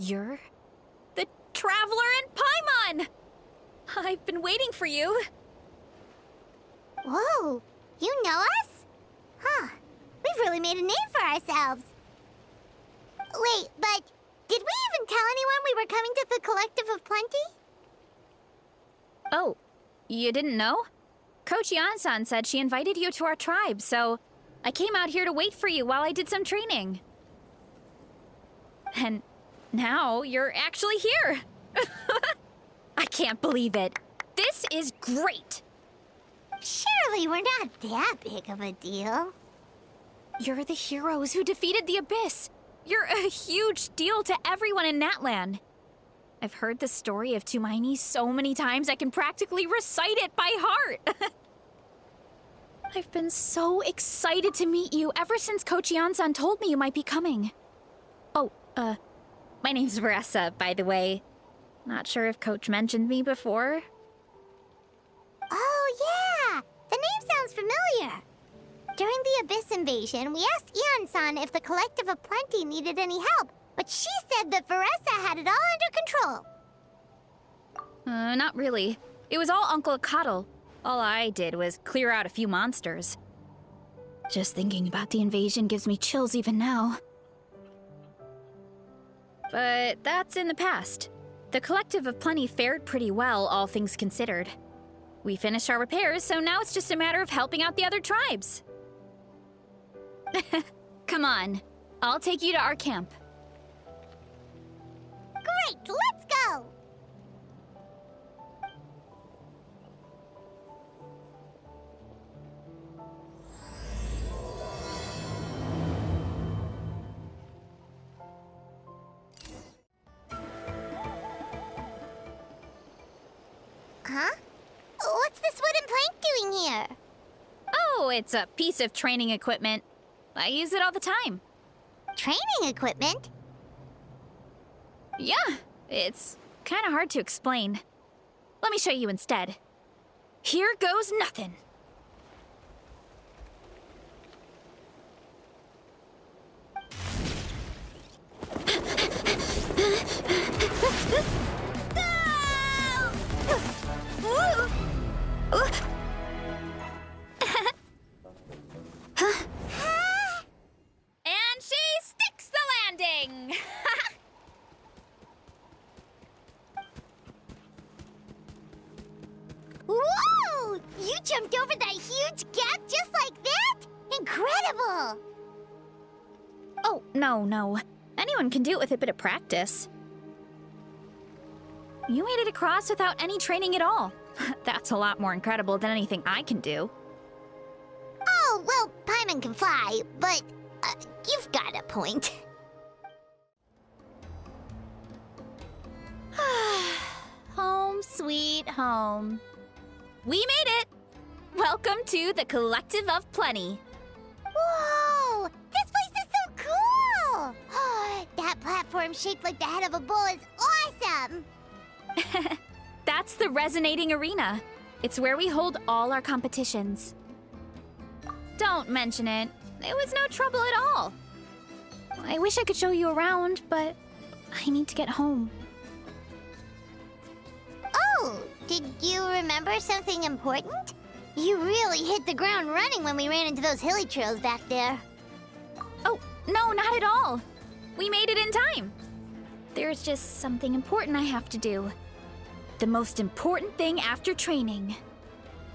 You're the Traveler in Paimon! I've been waiting for you. Whoa, you know us? Huh, we've really made a name for ourselves. Wait, but did we even tell anyone we were coming to the Collective of Plenty? Oh, you didn't know? Coach Yan-san said she invited you to our tribe, so I came out here to wait for you while I did some training. And now you're actually here. I can't believe it. This is great. Surely we're not that big of a deal. You're the heroes who defeated the Abyss. You're a huge deal to everyone in Natlan. I've heard the story of Tumaini so many times I can practically recite it by heart. I've been so excited to meet you ever since Coach Yan-san told me you might be coming. Oh, my name's Vanessa, by the way. Not sure if Coach mentioned me before. Oh, yeah! The name sounds familiar. During the Abyss invasion, we asked Ian-san if the Collective of Plenty needed any help, but she said that Vanessa had it all under control. Not really. It was all Uncle Akatl. All I did was clear out a few monsters. Just thinking about the invasion gives me chills even now. But that's in the past. The Collective of Plenty fared pretty well, all things considered. We finished our repairs, so now it's just a matter of helping out the other tribes. Come on, I'll take you to our camp. Great, let's go! Huh? What's this wooden plank doing here? Oh, it's a piece of training equipment. I use it all the time. Training equipment? Yeah, it's kind of hard to explain. Let me show you instead. Here goes nothing. And she sticks the landing! Whoa! You jumped over that huge gap just like that? Incredible! Oh, no. Anyone can do it with a bit of practice. You made it across without any training at all. That's a lot more incredible than anything I can do. Oh, well, Paimon can fly, but you've got a point. Home sweet home. We made it! Welcome to the Collective of Plenty. Whoa! This place is so cool! That platform shaped like the head of a bull is awesome! That's the Resonating Arena. It's where we hold all our competitions. Don't mention it. It was no trouble at all. I wish I could show you around, but I need to get home. Oh, did you remember something important? You really hit the ground running when we ran into those hilly trails back there. Oh, no, not at all. We made it in time. There's just something important I have to do. The most important thing after training.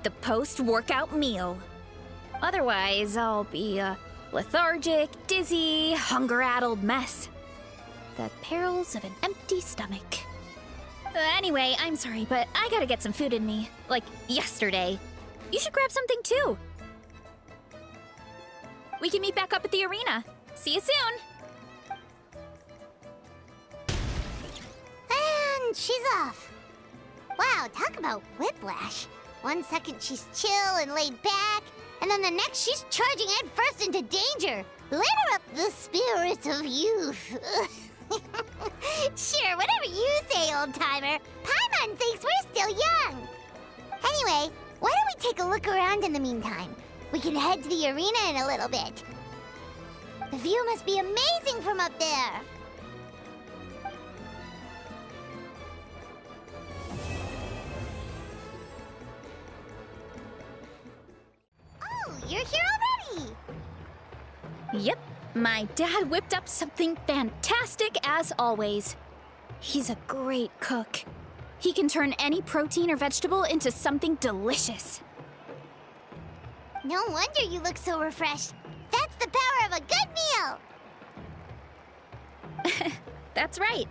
The post-workout meal. Otherwise, I'll be a lethargic, dizzy, hunger-addled mess. The perils of an empty stomach. Anyway, I'm sorry, but I gotta get some food in me. Like, yesterday. You should grab something, too. We can meet back up at the arena. See you soon! And she's off. Wow, talk about whiplash. 1 second she's chill and laid back, and then the next she's charging headfirst into danger. Light up the spirit of youth. Sure, whatever you say, old-timer. Paimon thinks we're still young. Anyway, why don't we take a look around in the meantime? We can head to the arena in a little bit. The view must be amazing from up there. Yep, my dad whipped up something fantastic as always. He's a great cook. He can turn any protein or vegetable into something delicious. No wonder you look so refreshed. That's the power of a good meal! That's right.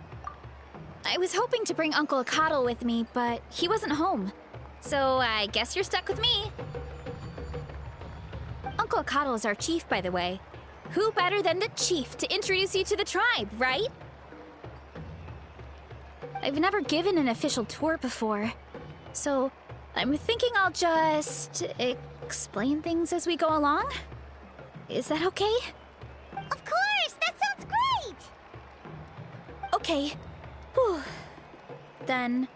I was hoping to bring Uncle Coddle with me, but he wasn't home. So I guess you're stuck with me. Uncle Coddle is our chief, by the way. Who better than the chief to introduce you to the tribe, right? I've never given an official tour before, so I'm thinking I'll just explain things as we go along. Is that okay? Of course! That sounds great! Okay. Whew. Then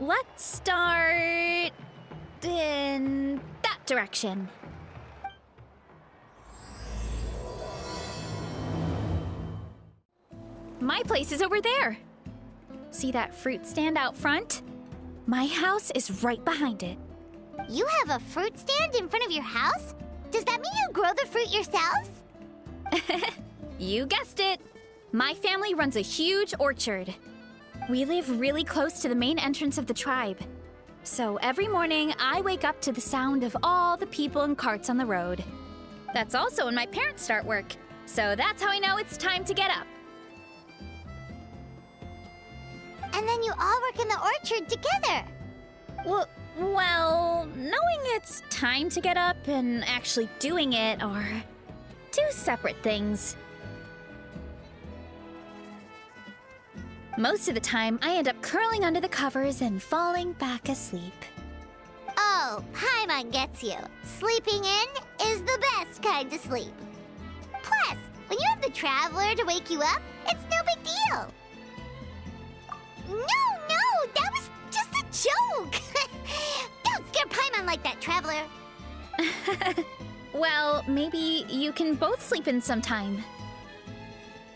let's start in that direction. My place is over there. See that fruit stand out front? My house is right behind it. You have a fruit stand in front of your house? Does that mean you grow the fruit yourselves? You guessed it. My family runs a huge orchard. We live really close to the main entrance of the tribe. So every morning, I wake up to the sound of all the people and carts on the road. That's also when my parents start work. So that's how I know it's time to get up. And then you all work in the orchard together. Well, knowing it's time to get up and actually doing it are two separate things. Most of the time, I end up curling under the covers and falling back asleep. Oh, Paimon gets you. Sleeping in is the best kind of sleep. Plus, when you have the Traveler to wake you up, it's no big deal. No, that was just a joke! Don't scare Paimon like that, Traveler. Well, maybe you can both sleep in sometime.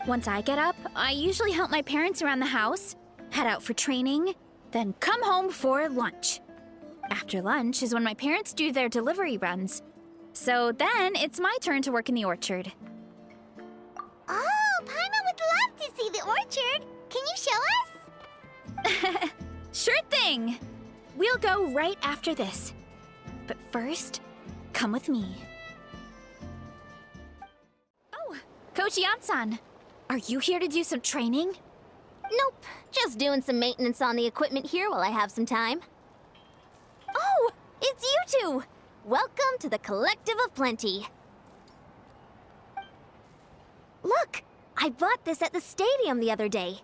Once I get up, I usually help my parents around the house, head out for training, then come home for lunch. After lunch is when my parents do their delivery runs. So then it's my turn to work in the orchard. Oh, Paimon would love to see the orchard. Can you show us? Sure thing! We'll go right after this. But first, come with me. Oh, Coach Yan-san, are you here to do some training? Nope, just doing some maintenance on the equipment here while I have some time. Oh, it's you two! Welcome to the Collective of Plenty. Look, I bought this at the stadium the other day.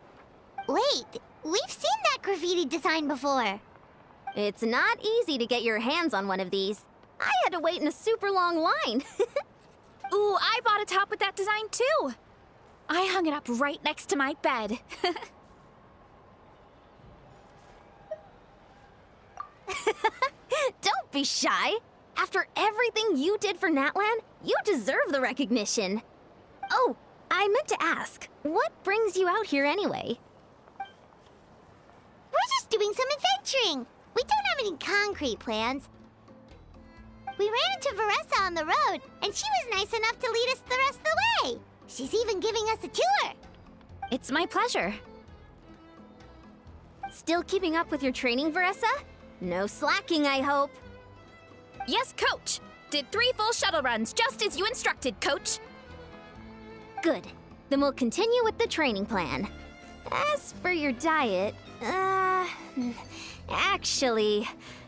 Wait, we've seen that graffiti design before. It's not easy to get your hands on one of these. I had to wait in a super long line. Ooh, I bought a top with that design too! I hung it up right next to my bed. Don't be shy. After everything you did for Natlan, you deserve the recognition. Oh, I meant to ask, what brings you out here anyway? We're just doing some adventuring. We don't have any concrete plans. We ran into Veressa on the road, and she was nice enough to lead us the rest of the way. She's even giving us a tour. It's my pleasure. Still keeping up with your training, Veressa? No slacking, I hope. Yes, Coach! Did 3 full shuttle runs, just as you instructed, Coach! Good. Then we'll continue with the training plan. As for your diet, actually,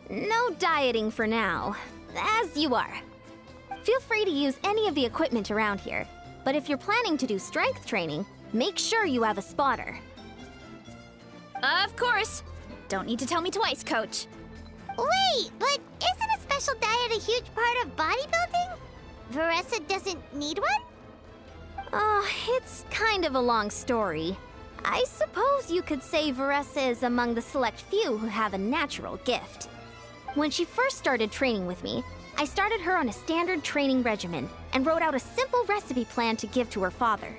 no dieting for now. As you are. Feel free to use any of the equipment around here, but if you're planning to do strength training, make sure you have a spotter. Of course! Don't need to tell me twice, Coach. Wait, but isn't a special diet a huge part of bodybuilding? Veressa doesn't need one? Oh, it's kind of a long story. I suppose you could say Veressa is among the select few who have a natural gift. When she first started training with me, I started her on a standard training regimen and wrote out a simple recipe plan to give to her father.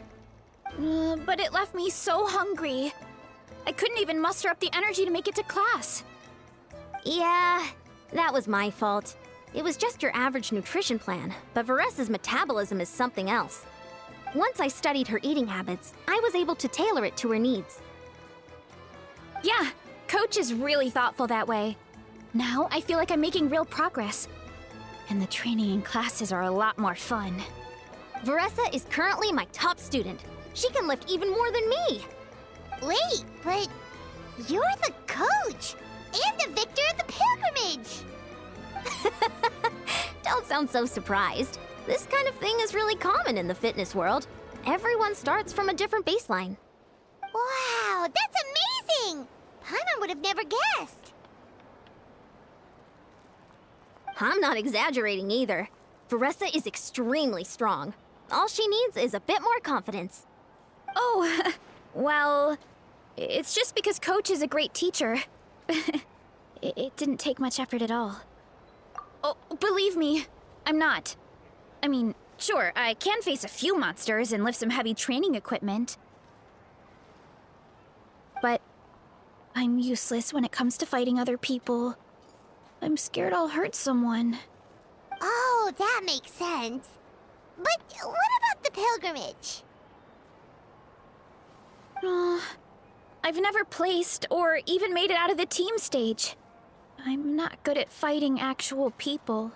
But it left me so hungry. I couldn't even muster up the energy to make it to class. Yeah, that was my fault. It was just your average nutrition plan, but Veressa's metabolism is something else. Once I studied her eating habits, I was able to tailor it to her needs. Yeah, Coach is really thoughtful that way. Now I feel like I'm making real progress. And the training and classes are a lot more fun. Veressa is currently my top student. She can lift even more than me. Wait, but you're the coach and the victor of the pilgrimage. Don't sound so surprised. This kind of thing is really common in the fitness world. Everyone starts from a different baseline. Wow, that's amazing! Paimon would have never guessed. I'm not exaggerating either. Veressa is extremely strong. All she needs is a bit more confidence. Oh, well, it's just because Coach is a great teacher. It didn't take much effort at all. Oh, believe me, I'm not. I mean, sure, I can face a few monsters and lift some heavy training equipment. But I'm useless when it comes to fighting other people. I'm scared I'll hurt someone. Oh, that makes sense. But what about the pilgrimage? I've never placed or even made it out of the team stage. I'm not good at fighting actual people.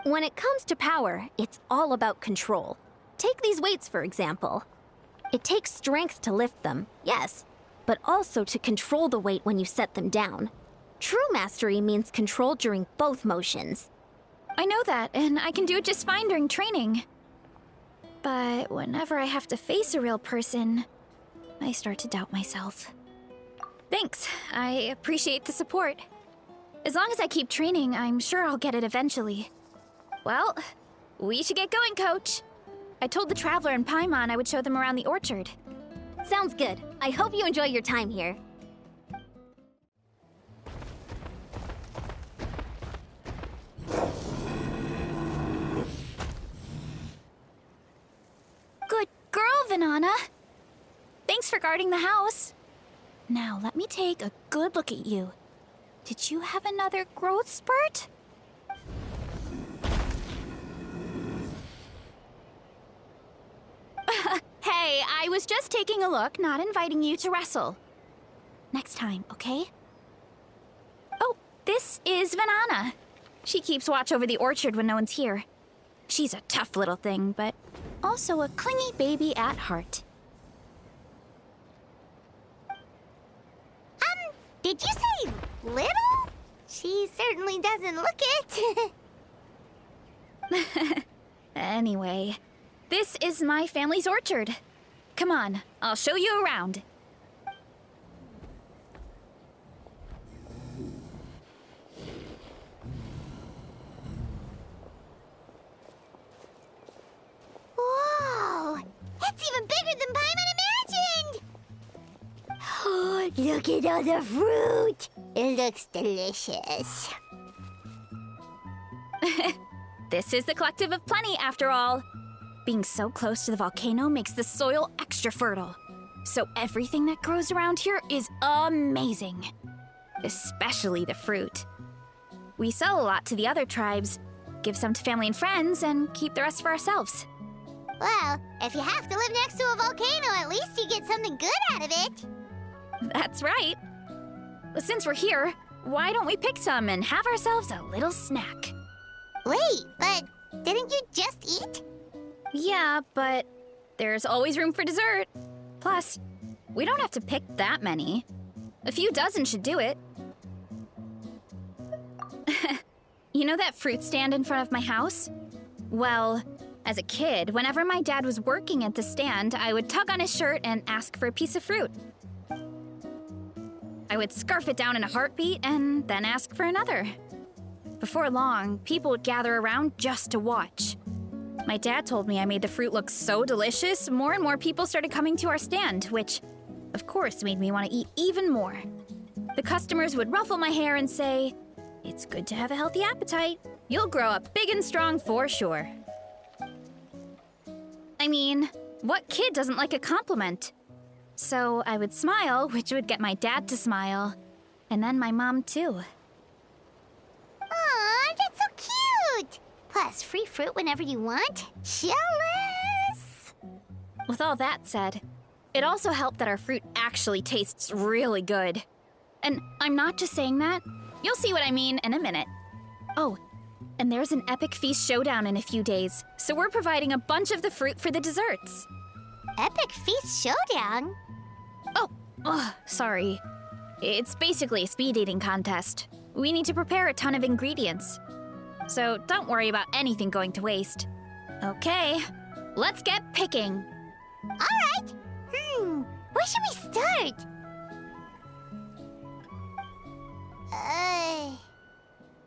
When it comes to power, it's all about control. Take these weights, for example. It takes strength to lift them, yes, but also to control the weight when you set them down. True mastery means control during both motions. I know that, and I can do it just fine during training. But whenever I have to face a real person, I start to doubt myself. Thanks, I appreciate the support. As long as I keep training, I'm sure I'll get it eventually. Well, we should get going, Coach. I told the Traveler and Paimon I would show them around the orchard. Sounds good. I hope you enjoy your time here. Good girl, Vanana. Thanks for guarding the house. Now, let me take a good look at you. Did you have another growth spurt? Hey, I was just taking a look, not inviting you to wrestle. Next time, okay? Oh, this is Vanana. She keeps watch over the orchard when no one's here. She's a tough little thing, but also a clingy baby at heart. Did you say little? She certainly doesn't look it. Anyway, this is my family's orchard. Come on, I'll show you around. Whoa! It's even bigger than Paimon imagined! Oh, look at all the fruit! It looks delicious. This is the Collective of Plenty, after all. Being so close to the volcano makes the soil extra fertile. So everything that grows around here is amazing. Especially the fruit. We sell a lot to the other tribes, give some to family and friends, and keep the rest for ourselves. Well, if you have to live next to a volcano, at least you get something good out of it. That's right. Since we're here, why don't we pick some and have ourselves a little snack? Wait, but didn't you just eat? Yeah, but there's always room for dessert. Plus, we don't have to pick that many. A few dozen should do it. You know that fruit stand in front of my house? Well, as a kid, whenever my dad was working at the stand, I would tug on his shirt and ask for a piece of fruit. I would scarf it down in a heartbeat and then ask for another. Before long, people would gather around just to watch. My dad told me I made the fruit look so delicious, more and more people started coming to our stand, which, of course, made me want to eat even more. The customers would ruffle my hair and say, "It's good to have a healthy appetite. You'll grow up big and strong for sure." I mean, what kid doesn't like a compliment? So I would smile, which would get my dad to smile, and then my mom too. Aw, that's so cute! Plus, free fruit whenever you want. Jealous! With all that said, it also helped that our fruit actually tastes really good. And I'm not just saying that. You'll see what I mean in a minute. Oh, and there's an epic feast showdown in a few days, so we're providing a bunch of the fruit for the desserts. Epic Feast Showdown? Oh, sorry. It's basically a speed eating contest. We need to prepare a ton of ingredients. So don't worry about anything going to waste. Okay, let's get picking. Alright. Where should we start?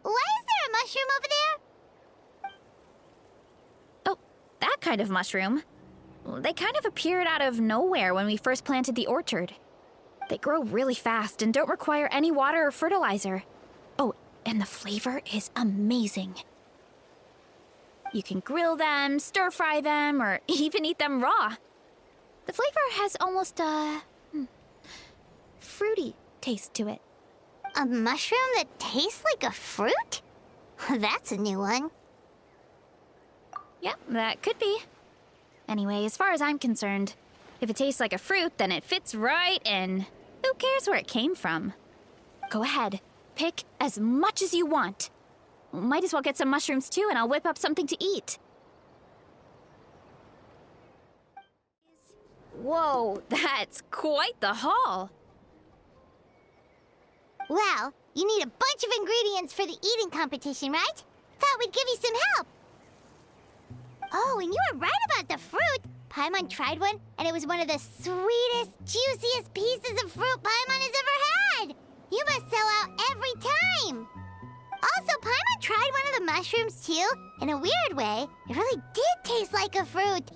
Why is there a mushroom over there? Oh, that kind of mushroom. They kind of appeared out of nowhere when we first planted the orchard. They grow really fast and don't require any water or fertilizer. Oh, and the flavor is amazing. You can grill them, stir-fry them, or even eat them raw. The flavor has almost a fruity taste to it. A mushroom that tastes like a fruit? That's a new one. Yep, that could be. Anyway, as far as I'm concerned, if it tastes like a fruit, then it fits right in. Who cares where it came from? Go ahead, pick as much as you want. Might as well get some mushrooms too, and I'll whip up something to eat. Whoa, that's quite the haul. Well, you need a bunch of ingredients for the eating competition, right? Thought we'd give you some help. Oh, and you were right about the fruit. Paimon tried one, and it was one of the sweetest, juiciest pieces of fruit Paimon has ever had. You must sell out every time. Also, Paimon tried one of the mushrooms too. In a weird way, it really did taste like a fruit.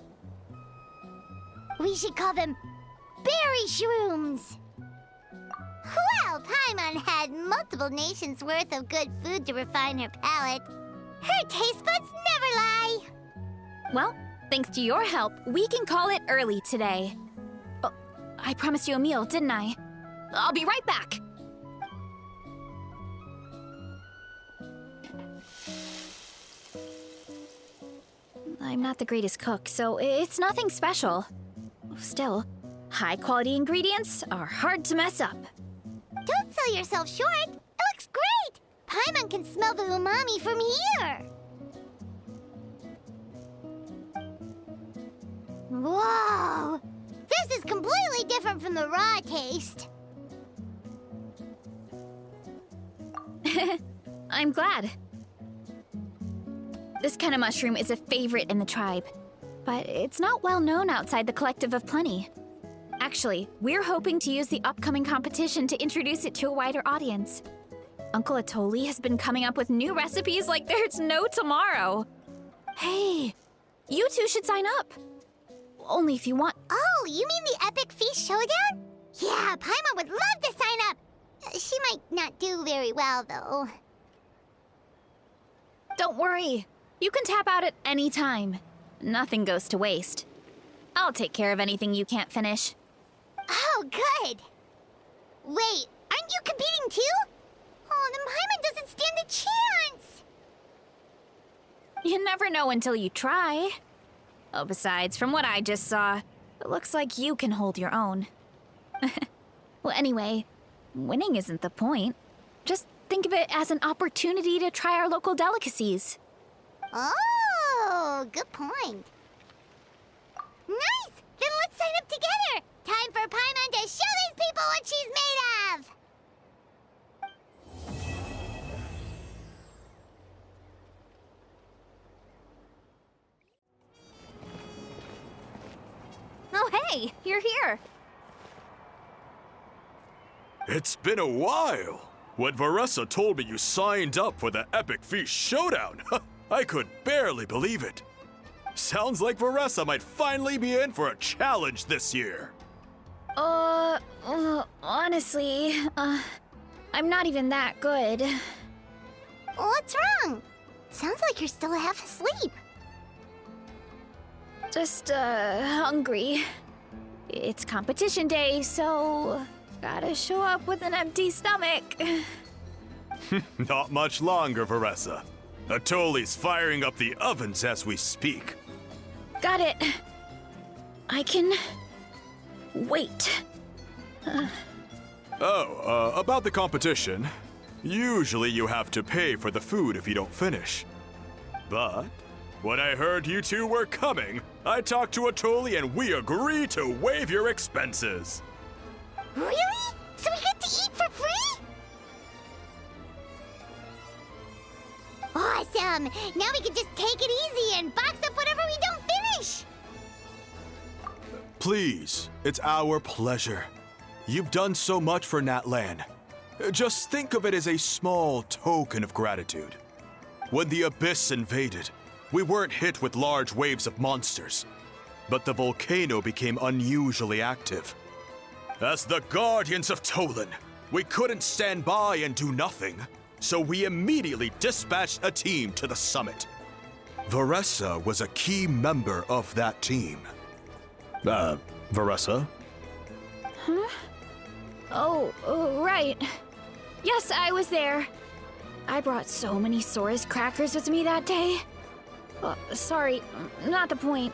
We should call them berry shrooms. Well, Paimon had multiple nations' worth of good food to refine her palate. Her taste buds never lie. Well, thanks to your help, we can call it early today. Oh, I promised you a meal, didn't I? I'll be right back. I'm not the greatest cook, so it's nothing special. Still, high-quality ingredients are hard to mess up. Don't sell yourself short. It looks great. Paimon can smell the umami from here. Whoa! This is completely different from the raw taste. I'm glad. This kind of mushroom is a favorite in the tribe, but it's not well known outside the Collective of Plenty. Actually, we're hoping to use the upcoming competition to introduce it to a wider audience. Uncle Atoli has been coming up with new recipes like there's no tomorrow. Hey, you two should sign up. Only if you want. Oh, you mean the Epic Feast Showdown? Yeah, Paimon would love to sign up. She might not do very well, though. Don't worry. You can tap out at any time. Nothing goes to waste. I'll take care of anything you can't finish. Oh, good. Wait, aren't you competing too? Oh, then Paimon doesn't stand a chance. You never know until you try. Oh, besides, from what I just saw, it looks like you can hold your own. Well, anyway, winning isn't the point. Just think of it as an opportunity to try our local delicacies. Oh, good point. Nice! Then let's sign up together! Time for Paimon to show these people what she's made of! Oh, hey, you're here. It's been a while. When Varessa told me you signed up for the Epic Feast Showdown, I could barely believe it. Sounds like Varessa might finally be in for a challenge this year. Honestly, I'm not even that good. What's wrong? Sounds like you're still half asleep. Just, hungry. It's competition day, so gotta show up with an empty stomach. Not much longer, Varessa. Atoli's firing up the ovens as we speak. Got it. I can wait. About the competition. Usually you have to pay for the food if you don't finish. But when I heard you two were coming, I talked to Atoli and we agreed to waive your expenses. Really? So we get to eat for free? Awesome! Now we can just take it easy and box up whatever we don't finish! Please, it's our pleasure. You've done so much for Natlan. Just think of it as a small token of gratitude. When the Abyss invaded, we weren't hit with large waves of monsters, but the volcano became unusually active. As the Guardians of Tolan, we couldn't stand by and do nothing, so we immediately dispatched a team to the summit. Veressa was a key member of that team. Veressa? Huh? Oh, right. Yes, I was there. I brought so many Saurus crackers with me that day. Sorry, not the point.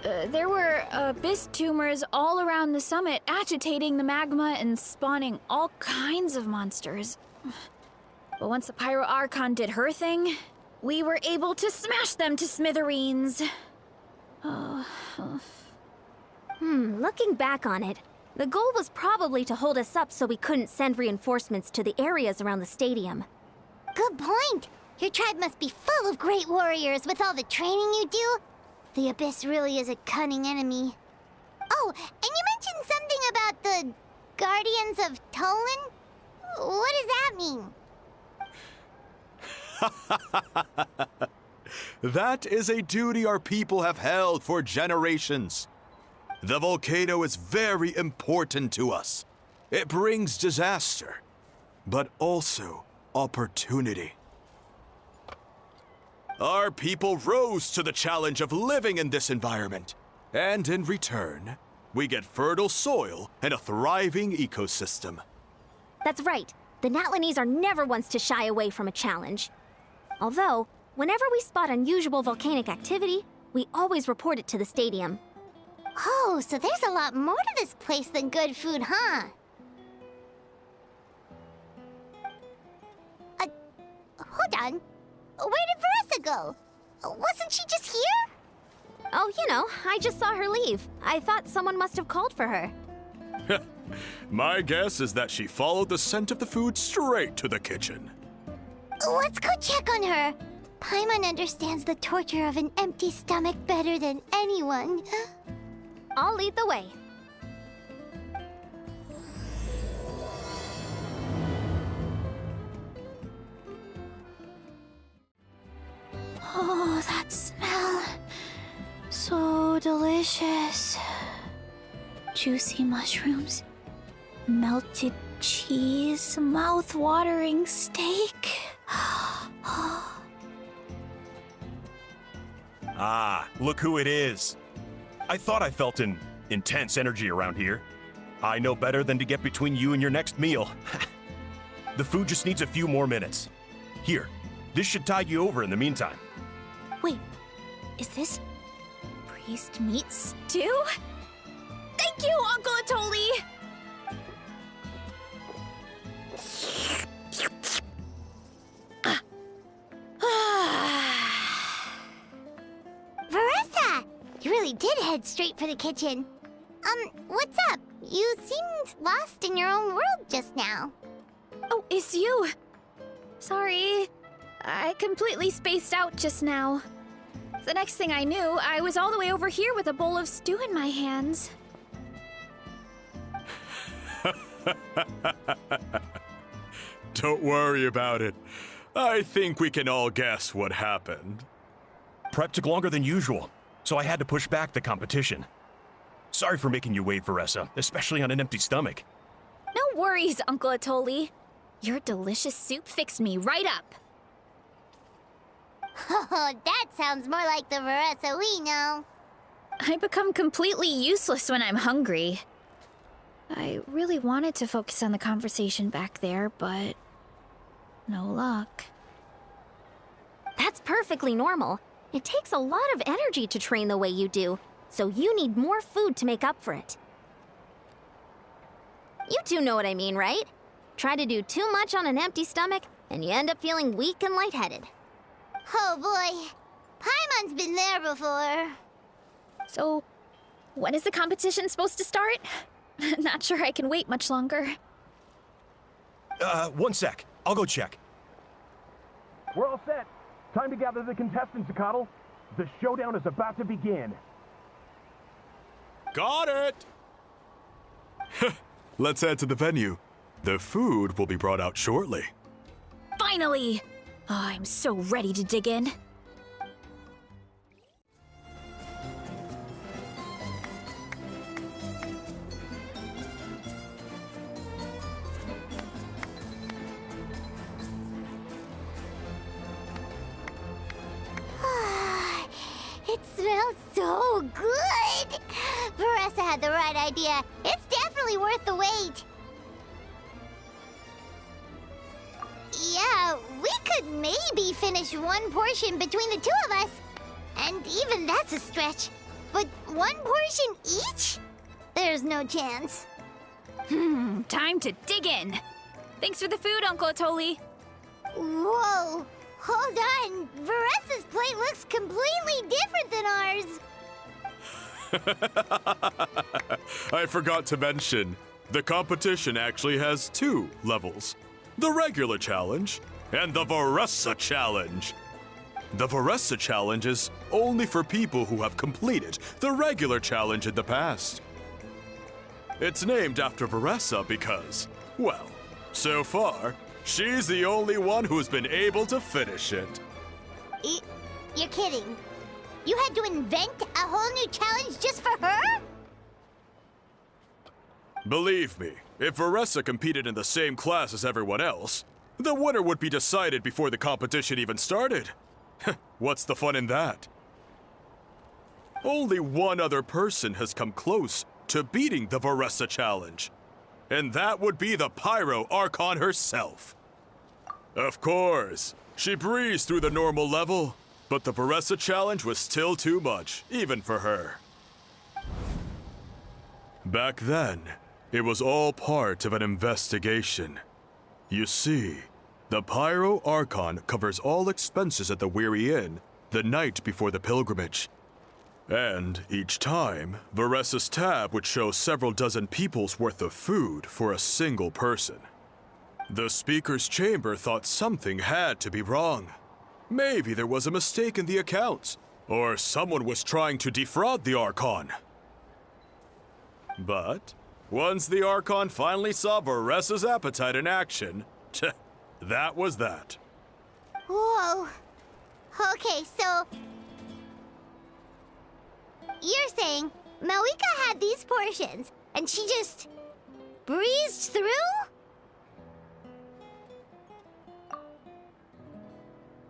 There were abyss tumors all around the summit, agitating the magma and spawning all kinds of monsters. But once the Pyro Archon did her thing, we were able to smash them to smithereens. Looking back on it, the goal was probably to hold us up so we couldn't send reinforcements to the areas around the stadium. Good point! Your tribe must be full of great warriors with all the training you do. The Abyss really is a cunning enemy. Oh, and you mentioned something about the Guardians of Tolan? What does that mean? That is a duty our people have held for generations. The volcano is very important to us. It brings disaster, but also opportunity. Our people rose to the challenge of living in this environment, and in return, we get fertile soil and a thriving ecosystem. That's right. The Natlanese are never ones to shy away from a challenge. Although, whenever we spot unusual volcanic activity, we always report it to the stadium. Oh, so there's a lot more to this place than good food, huh? Hold on. Where did Veressa go? Wasn't she just here? Oh, you know, I just saw her leave. I thought someone must have called for her. My guess is that she followed the scent of the food straight to the kitchen. Let's go check on her. Paimon understands the torture of an empty stomach better than anyone. I'll lead the way. Oh, that smell. So delicious. Juicy mushrooms, melted cheese, mouth-watering steak. Ah, look who it is. I thought I felt an intense energy around here. I know better than to get between you and your next meal. The food just needs a few more minutes. Here, this should tide you over in the meantime. Wait, is this priest meat stew? Thank you, Uncle Atoli! Veressa! You really did head straight for the kitchen. What's up? You seemed lost in your own world just now. Oh, it's you. Sorry. I completely spaced out just now. The next thing I knew, I was all the way over here with a bowl of stew in my hands. Don't worry about it. I think we can all guess what happened. Prep took longer than usual, so I had to push back the competition. Sorry for making you wait, Veressa, especially on an empty stomach. No worries, Uncle Atoli. Your delicious soup fixed me right up. Oh, that sounds more like the Veressa we know. I become completely useless when I'm hungry. I really wanted to focus on the conversation back there, but no luck. That's perfectly normal. It takes a lot of energy to train the way you do, so you need more food to make up for it. You two know what I mean, right? Try to do too much on an empty stomach, and you end up feeling weak and lightheaded. Oh boy, Paimon's been there before. So, when is the competition supposed to start? Not sure I can wait much longer. 1 sec. I'll go check. We're all set. Time to gather the contestants, Coddle. The showdown is about to begin. Got it! Let's head to the venue. The food will be brought out shortly. Finally! Oh, I'm so ready to dig in. It smells so good! Veressa had the right idea. It's definitely worth the wait. Yeah, we could maybe finish one portion between the two of us. And even that's a stretch. But one portion each? There's no chance. Time to dig in. Thanks for the food, Uncle Atoli. Whoa! Hold on! Veressa's plate looks completely different than ours! I forgot to mention, the competition actually has 2 levels. The regular challenge and the Veressa challenge. The Veressa challenge is only for people who have completed the regular challenge in the past. It's named after Veressa because, well, so far, she's the only one who's been able to finish it. You're kidding. You had to invent a whole new challenge just for her? Believe me, if Veressa competed in the same class as everyone else, the winner would be decided before the competition even started. What's the fun in that? Only one other person has come close to beating the Veressa challenge, and that would be the Pyro Archon herself. Of course, she breezed through the normal level, but the Veressa challenge was still too much, even for her. Back then, it was all part of an investigation. You see, the Pyro Archon covers all expenses at the Weary Inn the night before the pilgrimage. And each time, Veressa's tab would show several dozen people's worth of food for a single person. The speaker's chamber thought something had to be wrong. Maybe there was a mistake in the accounts, or someone was trying to defraud the Archon. But once the Archon finally saw Veressa's appetite in action, that was that. Whoa. Okay, so you're saying Malika had these portions and she just breezed through?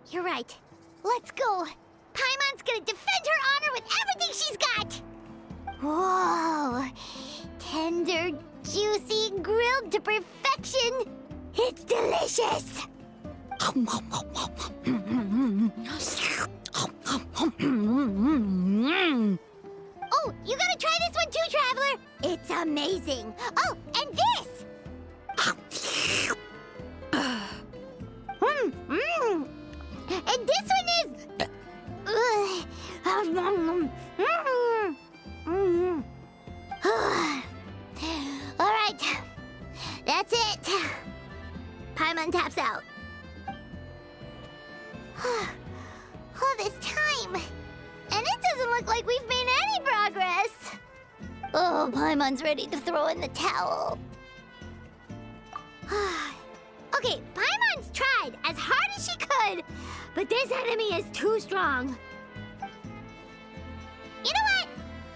You're right. Let's go. Paimon's gonna defend her honor with everything she's got. Whoa. Tender, juicy, grilled to perfection. It's delicious. Oh, you gotta try this one too, Traveler. It's amazing. Oh, and this. And this one is. All right, that's it. Paimon taps out. All this time, and it doesn't look like we've made any progress. Oh, Paimon's ready to throw in the towel. Okay, Paimon's tried as hard as she could, but this enemy is too strong. You know what?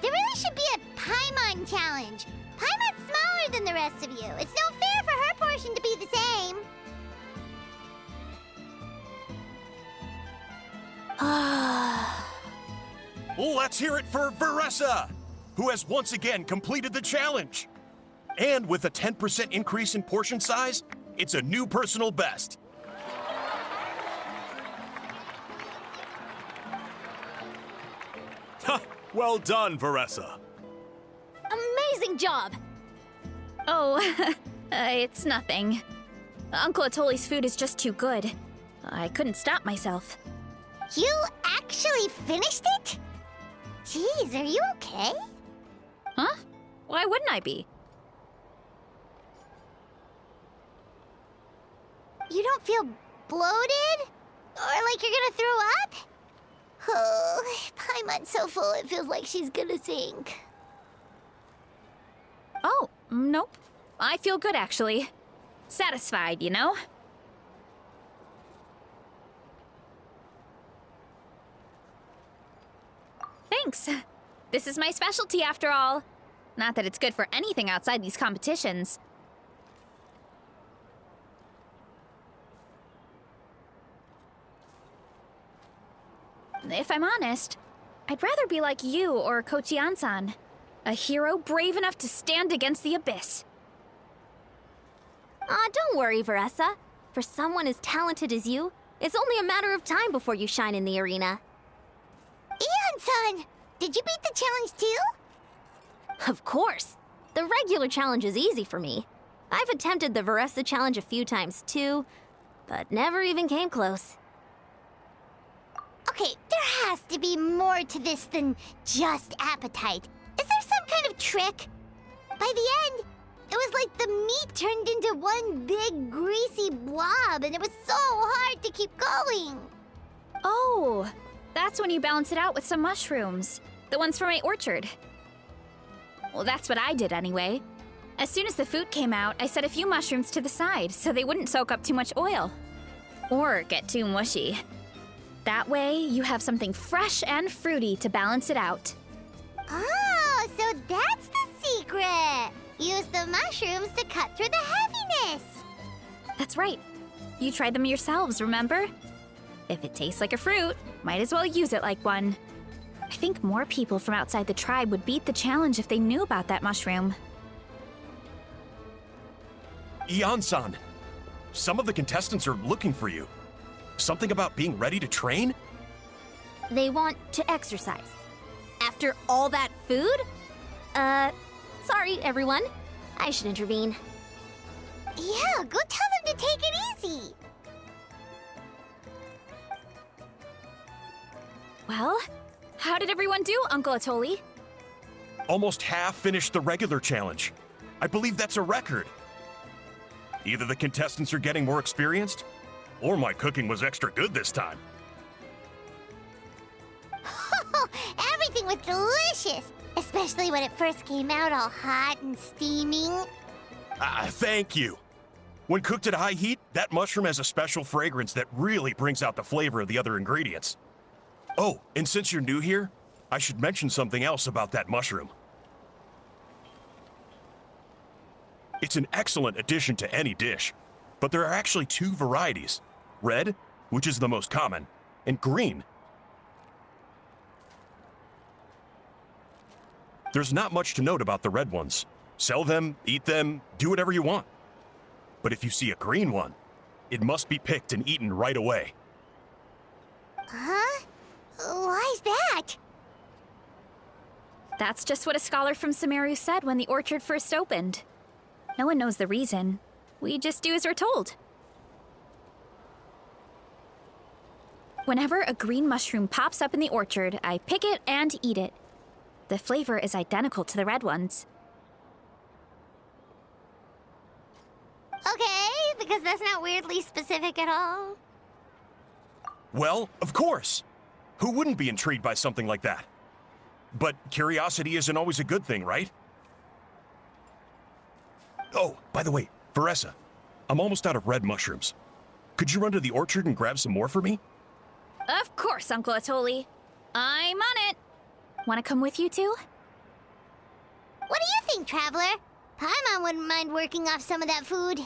There really should be a Paimon challenge. Paimon's smaller than the rest of you. It's no fair for her portion to be the same. Let's hear it for Veressa, who has once again completed the challenge. And with a 10% increase in portion size, it's a new personal best. Well done, Veressa. Amazing job! Oh, it's nothing. Uncle Atoli's food is just too good. I couldn't stop myself. You actually finished it? Jeez, are you okay? Huh? Why wouldn't I be? You don't feel bloated? Or like you're gonna throw up? Oh, Paimon's so full it feels like she's gonna sink. Oh, nope. I feel good, actually. Satisfied, you know? Thanks. This is my specialty, after all. Not that it's good for anything outside these competitions. If I'm honest, I'd rather be like you or Kochi-an-san. A hero brave enough to stand against the abyss. Aw, don't worry, Veressa. For someone as talented as you, it's only a matter of time before you shine in the arena. Ian-san, did you beat the challenge too? Of course. The regular challenge is easy for me. I've attempted the Veressa challenge a few times too, but never even came close. Okay, there has to be more to this than just appetite. Is there some kind of trick? By the end, it was like the meat turned into one big greasy blob, and it was so hard to keep going. Oh, that's when you balance it out with some mushrooms. The ones from my orchard. Well, that's what I did anyway. As soon as the food came out, I set a few mushrooms to the side so they wouldn't soak up too much oil. Or get too mushy. That way, you have something fresh and fruity to balance it out. Oh, so that's the secret. Use the mushrooms to cut through the heaviness. That's right. You tried them yourselves, remember? If it tastes like a fruit, might as well use it like one. I think more people from outside the tribe would beat the challenge if they knew about that mushroom. Ian-san, some of the contestants are looking for you. Something about being ready to train? They want to exercise. After all that food? Sorry, everyone. I should intervene. Yeah, go tell them to take it easy. Well, how did everyone do, Uncle Atoli? Almost half finished the regular challenge. I believe that's a record. Either the contestants are getting more experienced, or my cooking was extra good this time. Everything was delicious, especially when it first came out all hot and steaming. Thank you. When cooked at high heat, that mushroom has a special fragrance that really brings out the flavor of the other ingredients. Oh, and since you're new here, I should mention something else about that mushroom. It's an excellent addition to any dish, but there are actually two varieties. Red, which is the most common, and green. There's not much to note about the red ones. Sell them, eat them, do whatever you want. But if you see a green one, it must be picked and eaten right away. Huh? Why's that? That's just what a scholar from Sumeru said when the orchard first opened. No one knows the reason. We just do as we're told. Whenever a green mushroom pops up in the orchard, I pick it and eat it. The flavor is identical to the red ones. Okay, because that's not weirdly specific at all. Well, of course. Who wouldn't be intrigued by something like that? But curiosity isn't always a good thing, right? Oh, by the way, Veressa, I'm almost out of red mushrooms. Could you run to the orchard and grab some more for me? Of course, Uncle Atoli. I'm on it. Want to come with you too? What do you think, Traveler? Paimon wouldn't mind working off some of that food.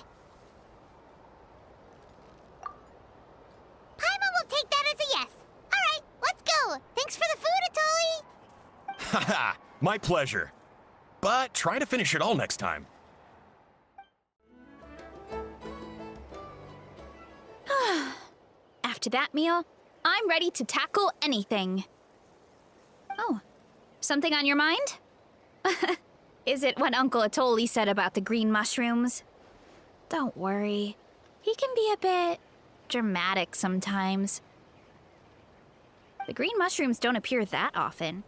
Paimon will take that as a yes. All right, let's go. Thanks for the food, Atoli. Haha, my pleasure. But try to finish it all next time. After that meal, I'm ready to tackle anything. Oh, Something on your mind? Is it what Uncle Atoli said about the green mushrooms? Don't worry. He can be a bit dramatic sometimes. The green mushrooms don't appear that often.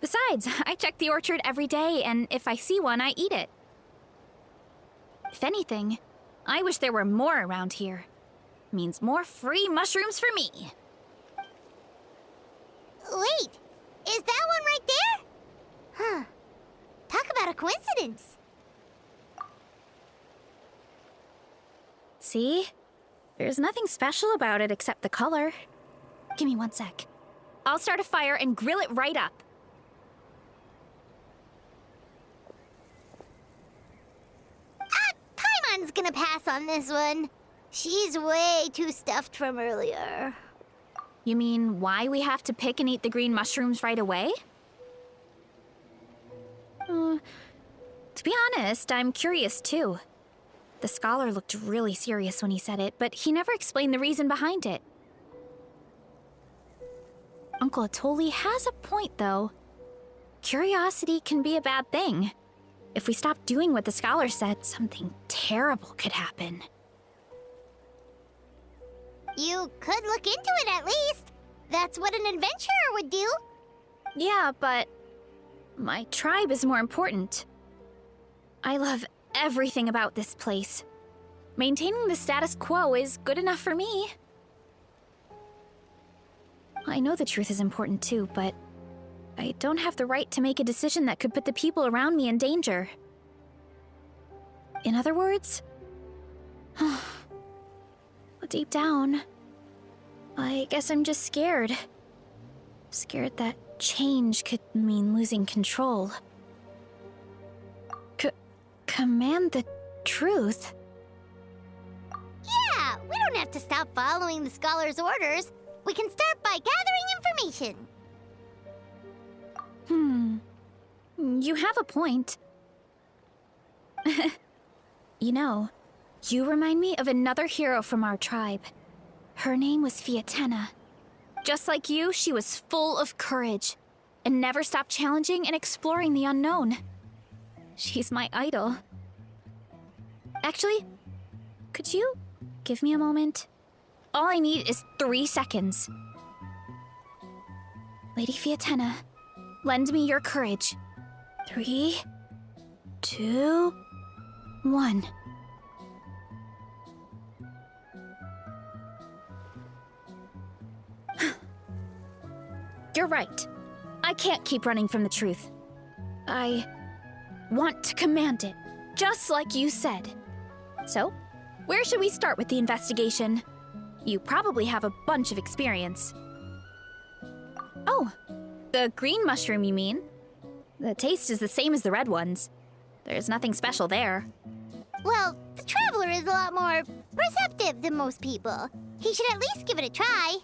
Besides, I check the orchard every day, and if I see one, I eat it. If anything, I wish there were more around here. Means more free mushrooms for me. Wait, is that one right there? Huh. Talk about a coincidence. See? There's nothing special about it except the color. Give me 1 sec. I'll start a fire and grill it right up. Paimon's gonna pass on this one. She's way too stuffed from earlier. You mean why we have to pick and eat the green mushrooms right away? To be honest, I'm curious too. The scholar looked really serious when he said it, but he never explained the reason behind it. Uncle Atoli has a point, though. Curiosity can be a bad thing. If we stop doing what the scholar said, something terrible could happen. You could look into it at least. That's what an adventurer would do. Yeah, but my tribe is more important. I love everything about this place. Maintaining the status quo is good enough for me. I know the truth is important too, but I don't have the right to make a decision that could put the people around me in danger. In other words, deep down, I guess I'm just scared. Scared that change could mean losing control. Command the truth? Yeah, we don't have to stop following the scholar's orders. We can start by gathering information. You have a point. You know, you remind me of another hero from our tribe. Her name was Fiatena. Just like you, she was full of courage and never stopped challenging and exploring the unknown. She's my idol. Actually, could you give me a moment? All I need is 3 seconds. Lady Fiatena, lend me your courage. 3, 2, 1. You're right. I can't keep running from the truth. I want to command it, just like you said. So, where should we start with the investigation? You probably have a bunch of experience. Oh, the green mushroom, you mean? The taste is the same as the red ones. There's nothing special there. Well, the traveler is a lot more perceptive than most people. He should at least give it a try.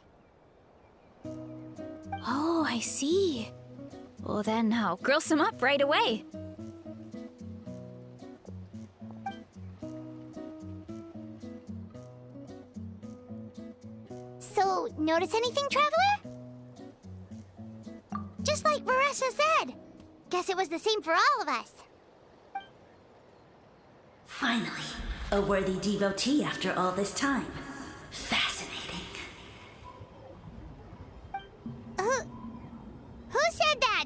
Oh, I see. Well, then I'll grill some up right away. So, notice anything, traveler? Just like Varessa said. Guess it was the same for all of us. Finally, a worthy devotee after all this time. Fascinating. Who said that?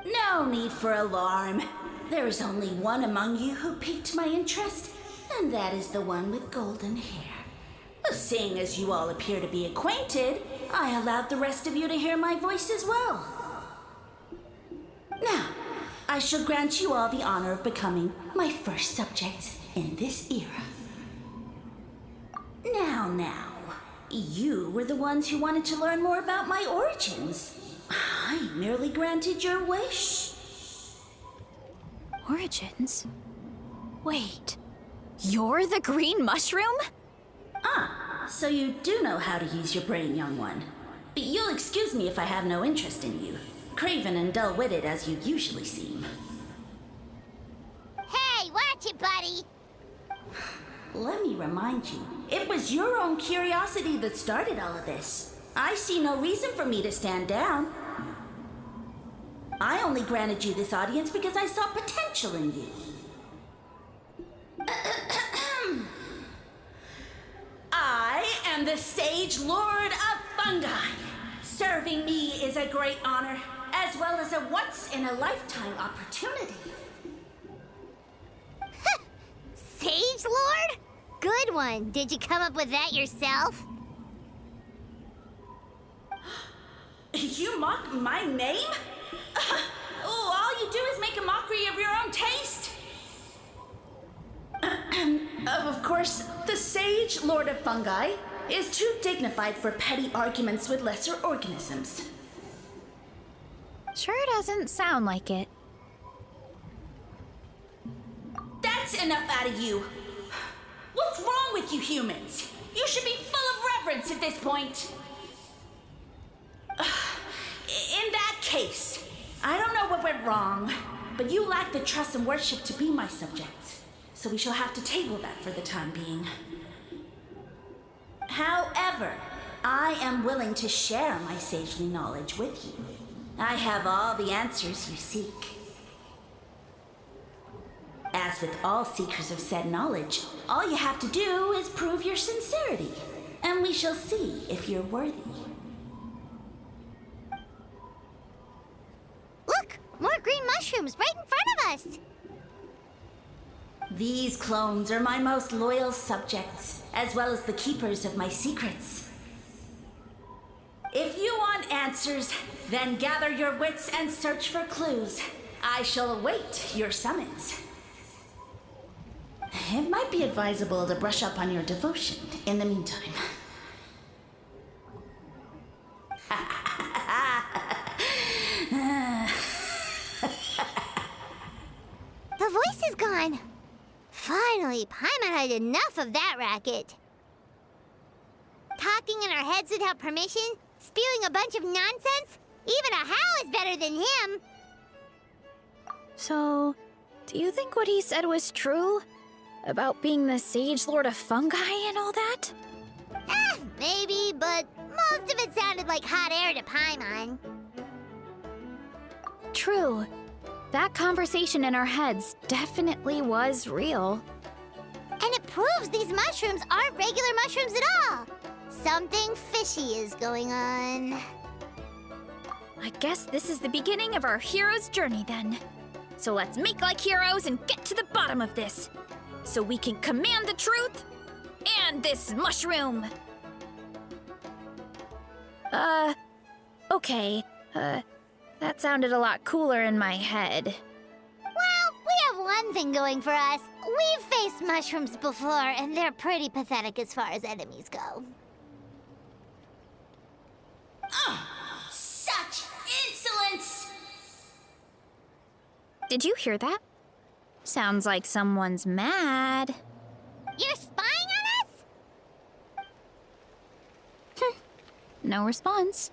No need for alarm. There is only one among you who piqued my interest, and that is the one with golden hair. Seeing as you all appear to be acquainted, I allowed the rest of you to hear my voice as well. Now, I shall grant you all the honor of becoming my first subjects in this era. Now, you were the ones who wanted to learn more about my origins. I merely granted your wish. Origins? Wait, you're the green mushroom? So you do know how to use your brain, young one. But you'll excuse me if I have no interest in you, craven and dull-witted as you usually seem. Hey, watch it, buddy. Let me remind you, it was your own curiosity that started all of this. I see no reason for me to stand down. I only granted you this audience because I saw potential in you. I am the Sage Lord of Fungi. Serving me is a great honor, as well as a once-in-a-lifetime opportunity. Sage Lord? Good one. Did you come up with that yourself? You mock my name? All you do is make a mockery of your own taste. Of course, the Sage Lord of Fungi is too dignified for petty arguments with lesser organisms. Sure doesn't sound like it. That's enough out of you. What's wrong with you humans? You should be full of reverence at this point. In that case, I don't know what went wrong, but you lack the trust and worship to be my subjects. So we shall have to table that for the time being. However, I am willing to share my sagely knowledge with you. I have all the answers you seek. As with all seekers of said knowledge, all you have to do is prove your sincerity, and we shall see if you're worthy. Look! More green mushrooms right in front of us! These clones are my most loyal subjects, as well as the keepers of my secrets. If you want answers, then gather your wits and search for clues. I shall await your summons. It might be advisable to brush up on your devotion in the meantime. The voice is gone. Finally, Paimon had enough of that racket. Talking in our heads without permission, spewing a bunch of nonsense. Even a howl is better than him. So, do you think what he said was true? About being the Sage Lord of Fungi and all that? Maybe, but most of it sounded like hot air to Paimon. True. That conversation in our heads definitely was real. And it proves these mushrooms aren't regular mushrooms at all. Something fishy is going on. I guess this is the beginning of our hero's journey then. So let's make like heroes and get to the bottom of this. So we can command the truth and this mushroom. Okay. That sounded a lot cooler in my head. Well, we have one thing going for us. We've faced mushrooms before, and they're pretty pathetic as far as enemies go. Such insolence! Did you hear that? Sounds like someone's mad. You're spying on us? No response.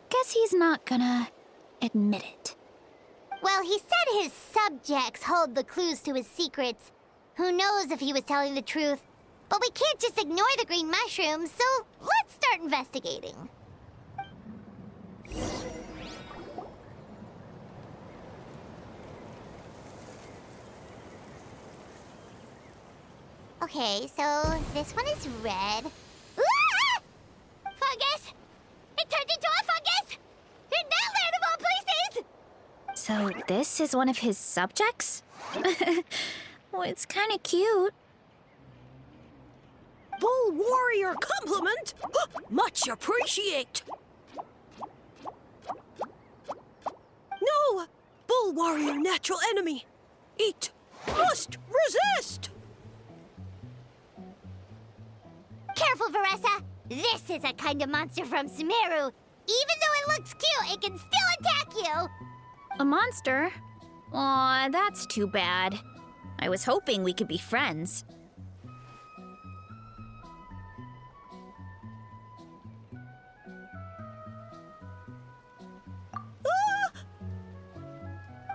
Guess he's not gonna admit it. Well, he said his subjects hold the clues to his secrets. Who knows if he was telling the truth? But we can't just ignore the green mushrooms, so let's start investigating. Okay, so this one is red. Ah! Fungus! It turned into a fungus! In that land of all places! So this is one of his subjects? Well, it's kind of cute. Bull warrior compliment! Much appreciate! No! Bull warrior natural enemy! Eat! Must resist! Careful, Veressa! This is a kind of monster from Sumeru. Even though it looks cute, it can still attack you! A monster? Aw, that's too bad. I was hoping we could be friends.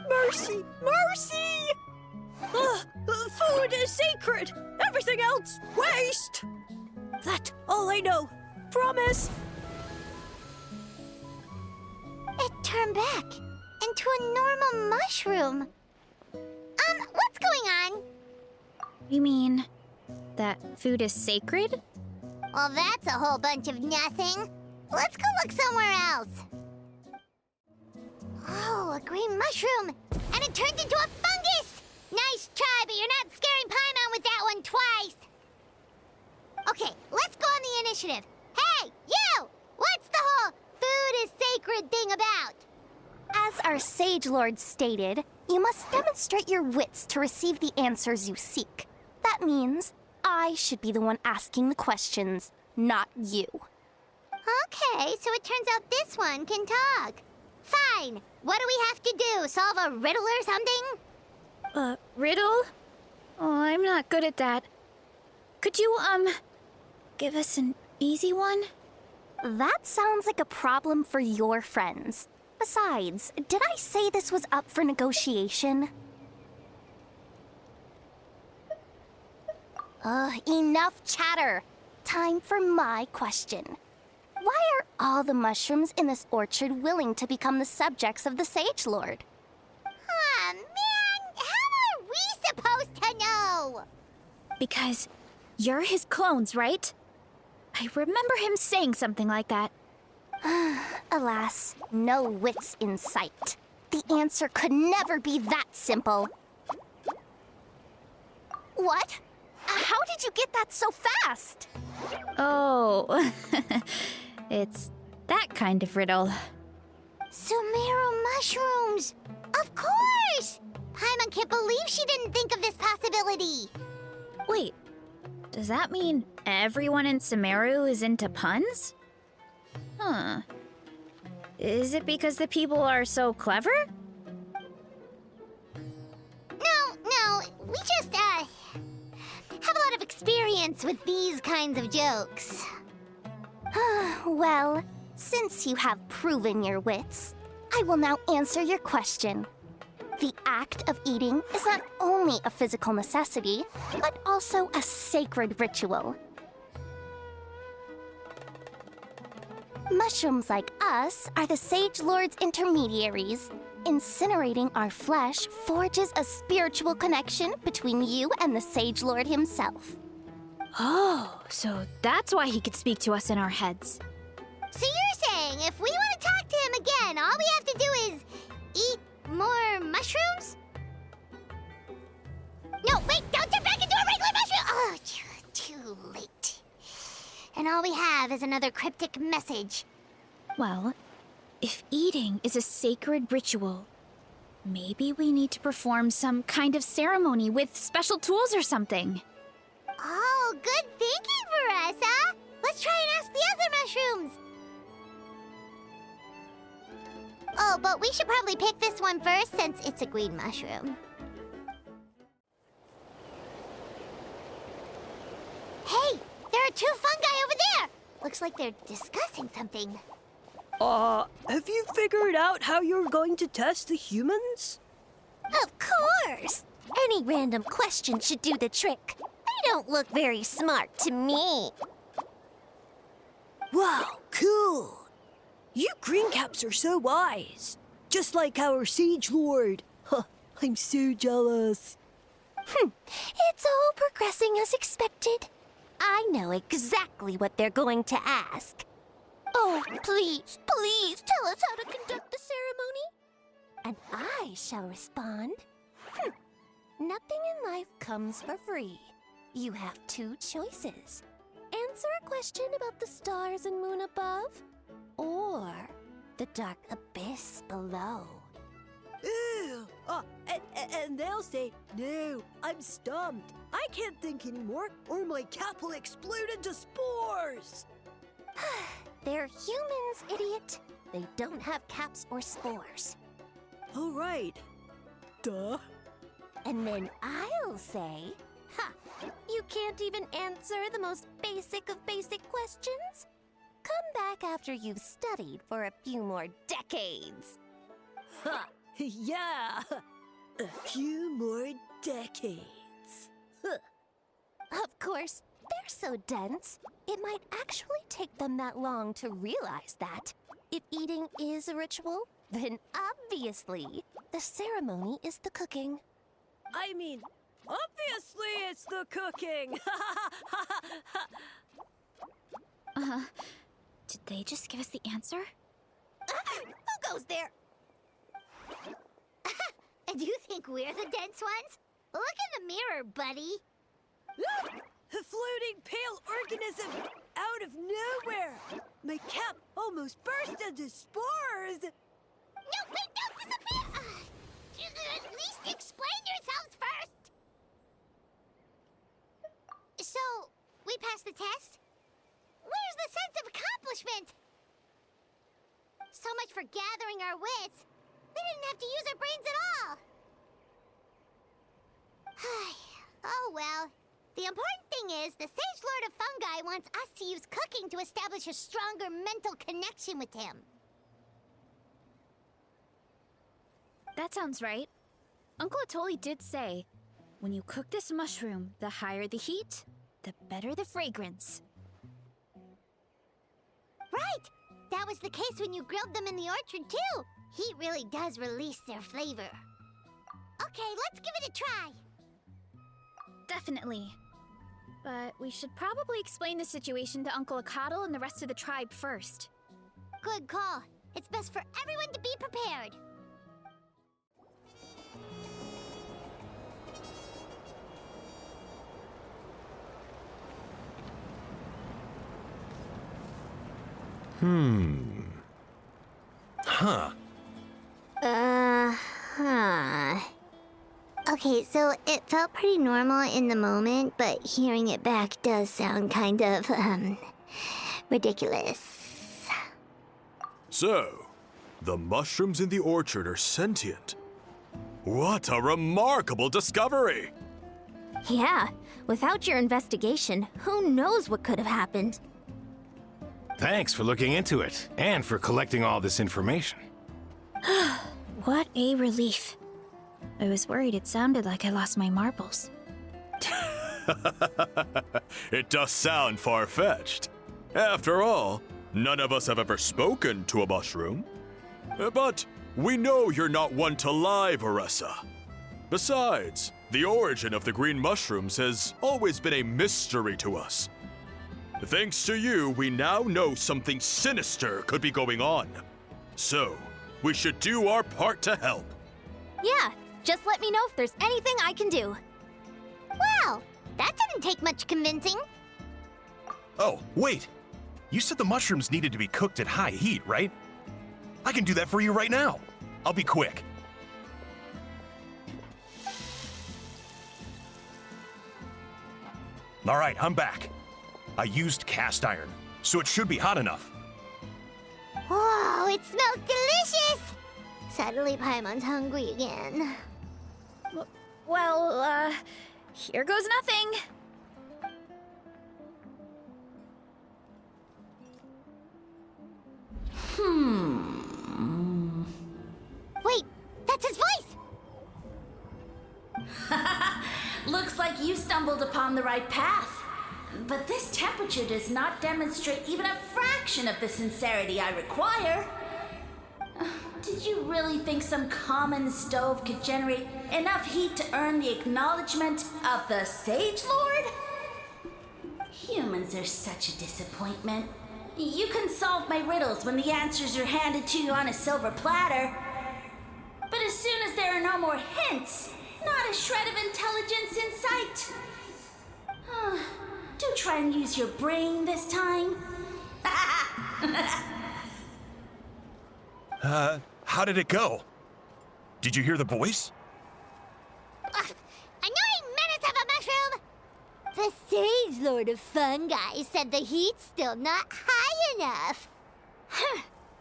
Mercy! Mercy! Food is sacred! Everything else, waste! That's all I know. Promise! It turned back. into a normal mushroom. What's going on? You mean that food is sacred? Well, that's a whole bunch of nothing. Let's go look somewhere else. Oh, a green mushroom! And it turned into a fungus! Nice try, but you're not scaring Paimon with that one twice. Okay, let's go on the initiative. Hey, you! What's the whole food is sacred thing about? As our Sage Lord stated, you must demonstrate your wits to receive the answers you seek. That means I should be the one asking the questions, not you. Okay, so it turns out this one can talk. Fine. What do we have to do? Solve a riddle or something? Riddle? Oh, I'm not good at that. Could you, give us an easy one? That sounds like a problem for your friends. Besides, did I say this was up for negotiation? Enough chatter. Time for my question. Why are all the mushrooms in this orchard willing to become the subjects of the Sage Lord? Aw, man! How are we supposed to know? Because you're his clones, right? I remember him saying something like that. Alas, no wits in sight. The answer could never be that simple. What? How did you get that so fast? Oh, it's that kind of riddle. Sumeru mushrooms! Of course! Paimon can't believe she didn't think of this possibility. Wait, does that mean everyone in Sumeru is into puns? Huh. Is it because the people are so clever? No, we just, have a lot of experience with these kinds of jokes. Well, since you have proven your wits, I will now answer your question. The act of eating is not only a physical necessity, but also a sacred ritual. Mushrooms like us are the Sage Lord's intermediaries. Incinerating our flesh forges a spiritual connection between you and the Sage Lord himself. Oh, so that's why he could speak to us in our heads. So you're saying if we want to talk to him again, all we have to do is eat more mushrooms? No, wait, don't turn back into a regular mushroom! Oh, too late. And all we have is another cryptic message. Well, if eating is a sacred ritual, maybe we need to perform some kind of ceremony with special tools or something. Oh, good thinking, Veressa! Let's try and ask the other mushrooms! Oh, but we should probably pick this one first since it's a green mushroom. Hey, there are two fungi over there! Looks like they're discussing something. Have you figured out how you're going to test the humans? Of course! Any random question should do the trick. They don't look very smart to me. Wow, cool! You greencaps are so wise. Just like our Sage Lord. Huh, I'm so jealous. It's all progressing as expected. I know exactly what they're going to ask. Oh, please, please tell us how to conduct the ceremony. And I shall respond. Nothing in life comes for free. You have two choices. Answer a question about the stars and moon above, or the dark abyss below. Ew! And they'll say, no, I'm stumped. I can't think anymore, or my cap will explode into spores. They're humans, idiot. They don't have caps or spores. All right. Duh. And then I'll say, you can't even answer the most basic of basic questions? Come back after you've studied for a few more decades. Ha! Yeah! A few more decades. Of course, they're so dense, it might actually take them that long to realize that. If eating is a ritual, Then obviously, the ceremony is the cooking. I mean, obviously it's the cooking! Did they just give us the answer? Who goes there? And you think we're the dense ones? Look in the mirror, buddy. A floating pale organism out of nowhere! My cap almost burst into spores! No, wait, don't disappear! At least explain yourselves first! So, we passed the test? Where's the sense of accomplishment? So much for gathering our wits. We didn't have to use our brains at all. Oh well. The important thing is, the Sage Lord of Fungi wants us to use cooking to establish a stronger mental connection with him. That sounds right. Uncle Atoli did say, when you cook this mushroom, the higher the heat, the better the fragrance. Right! That was the case when you grilled them in the orchard, too. Heat really does release their flavor. Okay, let's give it a try. Definitely. But we should probably explain the situation to Uncle Akatl and the rest of the tribe first. Good call. It's best for everyone to be prepared. Huh. Okay, so it felt pretty normal in the moment, but hearing it back does sound kind of, ridiculous. So, the mushrooms in the orchard are sentient. What a remarkable discovery! Yeah, without your investigation, who knows what could have happened? Thanks for looking into it, and for collecting all this information. What a relief. I was worried it sounded like I lost my marbles. It does sound far-fetched. After all, none of us have ever spoken to a mushroom. But we know you're not one to lie, Veressa. Besides, the origin of the green mushrooms has always been a mystery to us. Thanks to you, we now know something sinister could be going on. So, we should do our part to help. Yeah, just let me know if there's anything I can do. Wow, that didn't take much convincing. Oh, wait. You said the mushrooms needed to be cooked at high heat, right? I can do that for you right now. I'll be quick. All right, I'm back. I used cast iron, so it should be hot enough. Whoa, it smells delicious! Suddenly Paimon's hungry again. Well, here goes nothing. Wait, that's his voice! Looks like you stumbled upon the right path. But this temperature does not demonstrate even a fraction of the sincerity I require. Did you really think some common stove could generate enough heat to earn the acknowledgement of the Sage Lord? Humans are such a disappointment. You can solve my riddles when the answers are handed to you on a silver platter. But as soon as there are no more hints, not a shred of intelligence in sight. Do try and use your brain this time. How did it go? Did you hear the voice? Annoying menace of a mushroom! The Sage Lord of Fungi said the heat's still not high enough.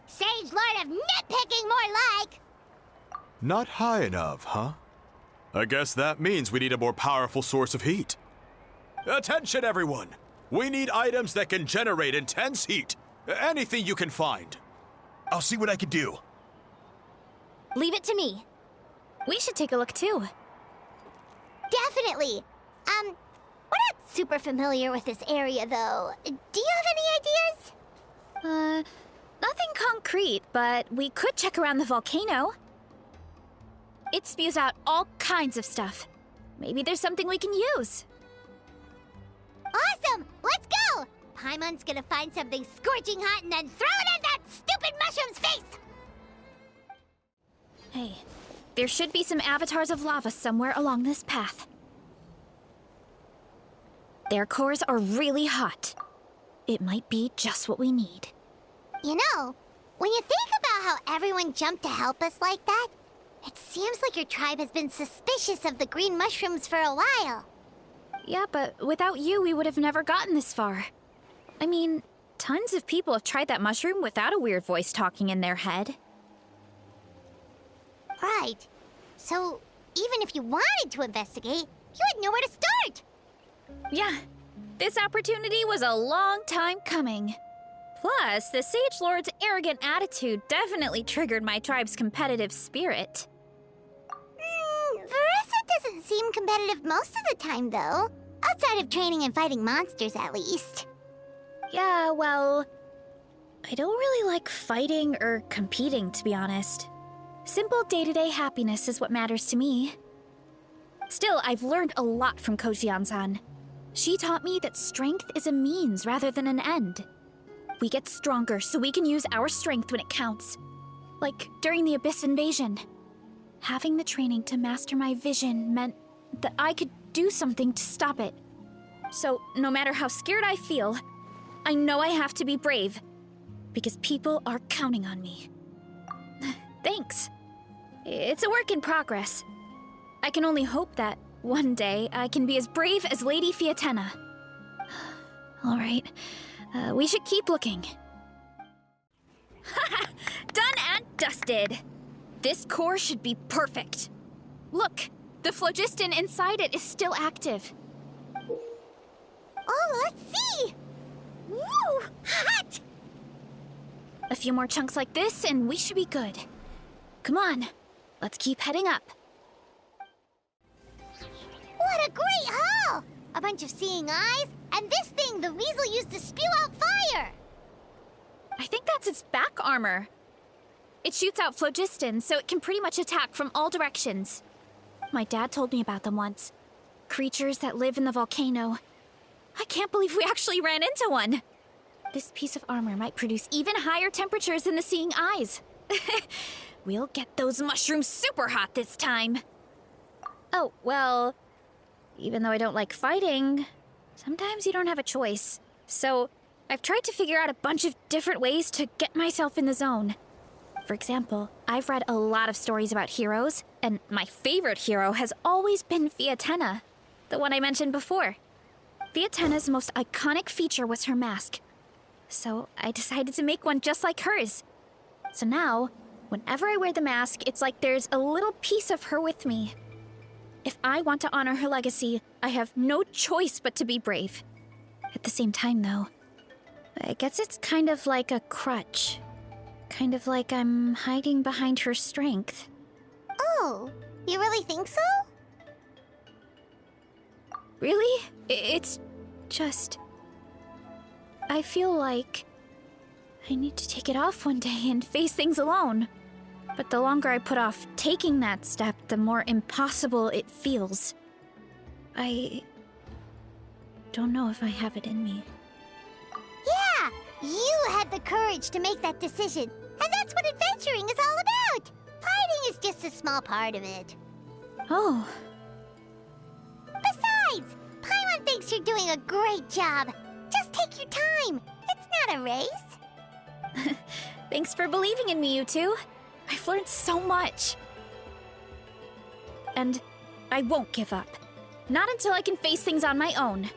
Sage Lord of nitpicking, more like! Not high enough, huh? I guess that means we need a more powerful source of heat. Attention, everyone! We need items that can generate intense heat. Anything you can find. I'll see what I can do. Leave it to me. We should take a look too. Definitely! We're not super familiar with this area, though. Do you have any ideas? Nothing concrete, but we could check around the volcano. It spews out all kinds of stuff. Maybe there's something we can use. Awesome! Let's go! Paimon's gonna find something scorching hot and then throw it in that stupid mushroom's face! Hey, there should be some avatars of lava somewhere along this path. Their cores are really hot. It might be just what we need. You know, when you think about how everyone jumped to help us like that, it seems like your tribe has been suspicious of the green mushrooms for a while. Yeah, but without you, we would have never gotten this far. I mean, tons of people have tried that mushroom without a weird voice talking in their head. Right. So, even if you wanted to investigate, you had nowhere to start. Yeah, this opportunity was a long time coming. Plus, the Sage Lord's arrogant attitude definitely triggered my tribe's competitive spirit. Veressa doesn't seem competitive most of the time, though. Outside of training and fighting monsters, at least. Yeah, well, I don't really like fighting or competing, to be honest. Simple day-to-day happiness is what matters to me. Still, I've learned a lot from Kojian-san. She taught me that strength is a means rather than an end. We get stronger so we can use our strength when it counts. Like during the Abyss invasion. Having the training to master my vision meant that I could do something to stop it. So, no matter how scared I feel, I know I have to be brave. Because people are counting on me. Thanks. It's a work in progress. I can only hope that one day I can be as brave as Lady Fiatena. All right, we should keep looking. Done and dusted. This core should be perfect. Look, the phlogiston inside it is still active. Oh, let's see! Woo! Hot! A few more chunks like this and we should be good. Come on, let's keep heading up. What a great haul! A bunch of seeing eyes, and this thing the weasel used to spew out fire! I think that's its back armor. It shoots out phlogiston, so it can pretty much attack from all directions. My dad told me about them once. Creatures that live in the volcano. I can't believe we actually ran into one. This piece of armor might produce even higher temperatures than the seeing eyes. We'll get those mushrooms super hot this time. Oh, well, even though I don't like fighting, sometimes you don't have a choice. So, I've tried to figure out a bunch of different ways to get myself in the zone. For example, I've read a lot of stories about heroes, and my favorite hero has always been Fiatena, the one I mentioned before. Fiatena's most iconic feature was her mask. So I decided to make one just like hers. So now, whenever I wear the mask, it's like there's a little piece of her with me. If I want to honor her legacy, I have no choice but to be brave. At the same time, though, I guess it's kind of like a crutch. Kind of like I'm hiding behind her strength. Oh, you really think so? Really? It's just... I feel like I need to take it off one day and face things alone. But the longer I put off taking that step, the more impossible it feels. I don't know if I have it in me. Yeah, you had the courage to make that decision. And that's what adventuring is all about. Fighting is just a small part of it. Oh. Besides, Paimon thinks you're doing a great job. Just take your time. It's not a race. Thanks for believing in me, you two. I've learned so much. And I won't give up. Not until I can face things on my own.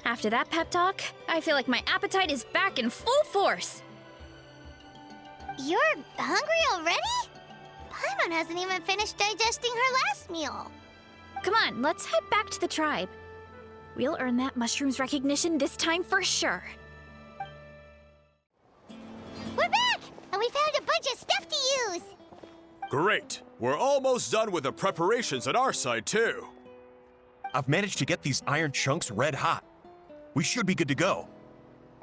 After that pep talk, I feel like my appetite is back in full force. You're hungry already? Paimon hasn't even finished digesting her last meal. Come on, let's head back to the tribe. We'll earn that mushroom's recognition this time for sure. We're back! And we found a bunch of stuff to use! Great! We're almost done with the preparations on our side, too. I've managed to get these iron chunks red hot. We should be good to go.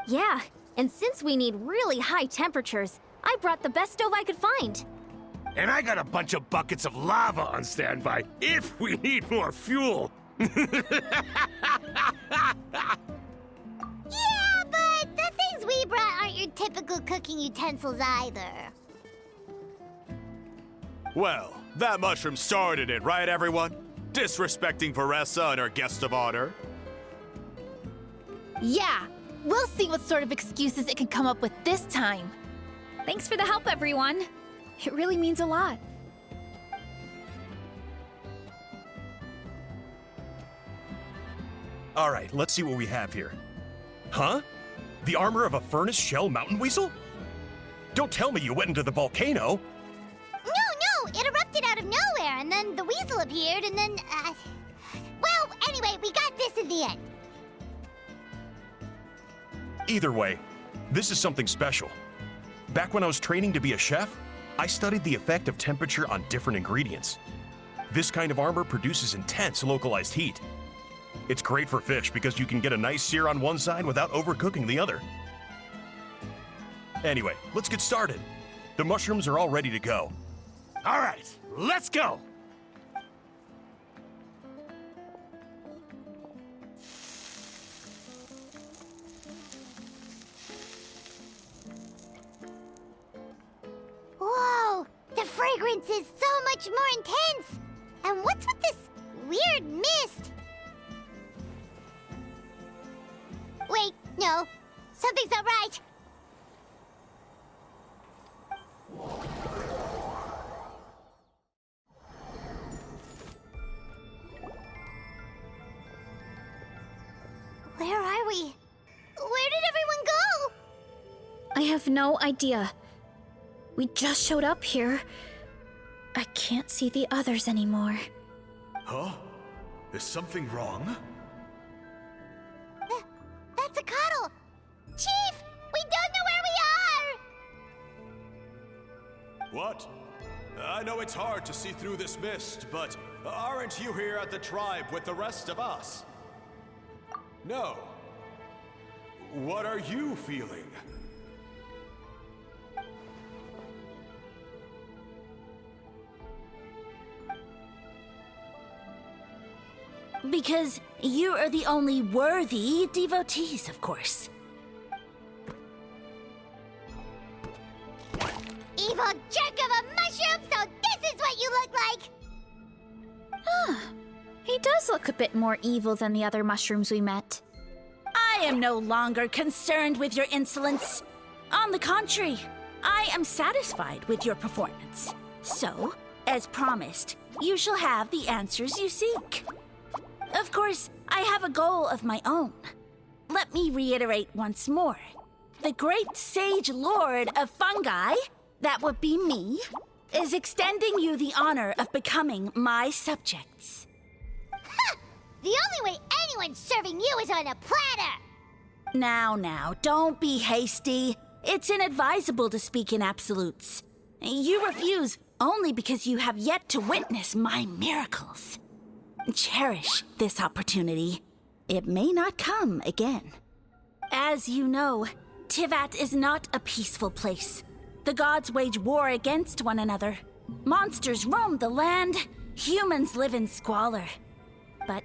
Yeah, And since we need really high temperatures, I brought the best stove I could find. And I got a bunch of buckets of lava on standby if we need more fuel. Yeah, but the things we brought aren't your typical cooking utensils either. Well, that mushroom started it, right, everyone? Disrespecting Veressa and her guest of honor. Yeah, we'll see what sort of excuses it can come up with this time. Thanks for the help, everyone. It really means a lot. All right, let's see what we have here. Huh? The armor of a furnace shell mountain weasel? Don't tell me you went into the volcano. No, it erupted out of nowhere, and then the weasel appeared, and then, well, anyway, we got this in the end. Either way, this is something special. Back when I was training to be a chef, I studied the effect of temperature on different ingredients. This kind of armor produces intense localized heat. It's great for fish because you can get a nice sear on one side without overcooking the other. Anyway, let's get started. The mushrooms are all ready to go. All right, let's go. Whoa, the fragrance is so much more intense. And what's with this weird mist? Wait, no, something's not right. Where are we? Where did everyone go? I have no idea. We just showed up here. I can't see the others anymore. Huh? Is something wrong? That's a cuddle. Chief, we don't know where we are. What? I know it's hard to see through this mist, but aren't you here at the tribe with the rest of us? No. What are you feeling? Because you are the only worthy devotees, of course. Evil jerk of a mushroom, so this is what you look like! He does look a bit more evil than the other mushrooms we met. I am no longer concerned with your insolence. On the contrary, I am satisfied with your performance. So, as promised, you shall have the answers you seek. Of course, I have a goal of my own. Let me reiterate once more. The great sage lord of fungi, that would be me, is extending you the honor of becoming my subjects. Ha! The only way anyone's serving you is on a platter! Now, don't be hasty. It's inadvisable to speak in absolutes. You refuse only because you have yet to witness my miracles. Cherish this opportunity. It may not come again. As you know, Tivat is not a peaceful place. The gods wage war against one another. Monsters roam the land. Humans live in squalor. But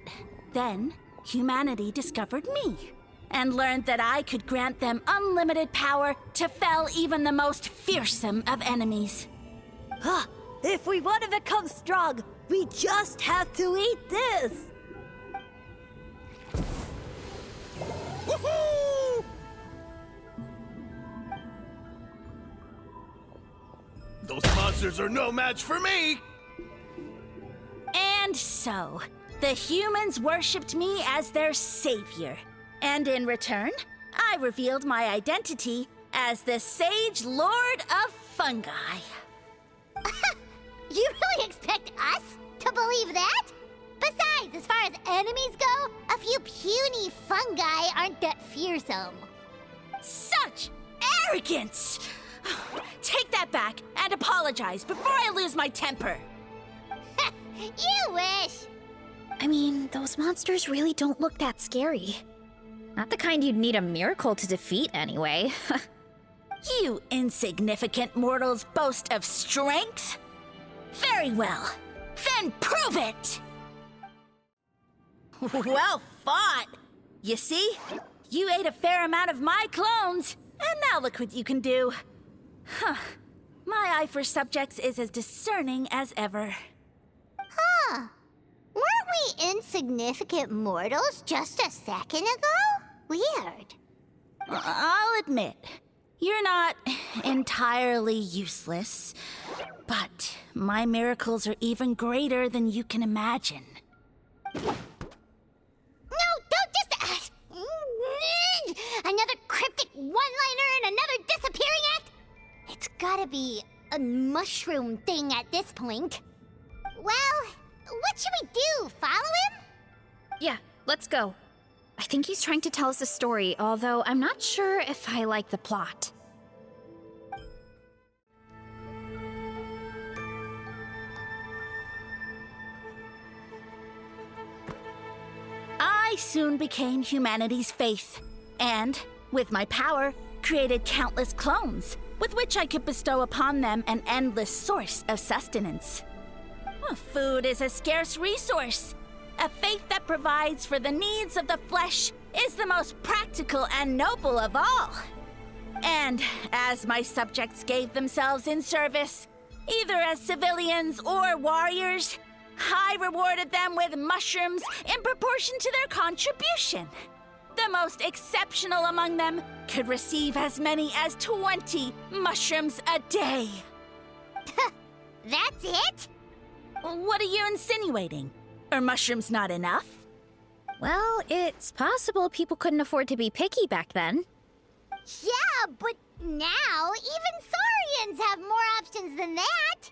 then, humanity discovered me and learned that I could grant them unlimited power to fell even the most fearsome of enemies. If we want to become strong, we just have to eat this! Woohoo! Those monsters are no match for me! And so, the humans worshipped me as their savior. And in return, I revealed my identity as the Sage Lord of Fungi. You really expect us to believe that? Besides, as far as enemies go, a few puny fungi aren't that fearsome. Such arrogance! Take that back and apologize before I lose my temper. You wish! I mean, those monsters really don't look that scary. Not the kind you'd need a miracle to defeat, anyway. You insignificant mortals boast of strength? Very well. Then prove it! Well fought! You see? You ate a fair amount of my clones, and now look what you can do. Huh. My eye for subjects is as discerning as ever. Huh. Weren't we insignificant mortals just a second ago? Weird. I'll admit, you're not entirely useless, but my miracles are even greater than you can imagine. No, don't just... another cryptic one-liner and another disappearing act? It's gotta be a mushroom thing at this point. Well, what should we do? Follow him? Yeah, let's go. I think he's trying to tell us a story, although I'm not sure if I like the plot. I soon became humanity's faith, and, with my power, created countless clones, with which I could bestow upon them an endless source of sustenance. Food is a scarce resource. A faith that provides for the needs of the flesh is the most practical and noble of all. And as my subjects gave themselves in service, either as civilians or warriors, I rewarded them with mushrooms in proportion to their contribution. The most exceptional among them could receive as many as 20 mushrooms a day. That's it? What are you insinuating? Are mushrooms not enough? Well, it's possible people couldn't afford to be picky back then. Yeah, but now even saurians have more options than that.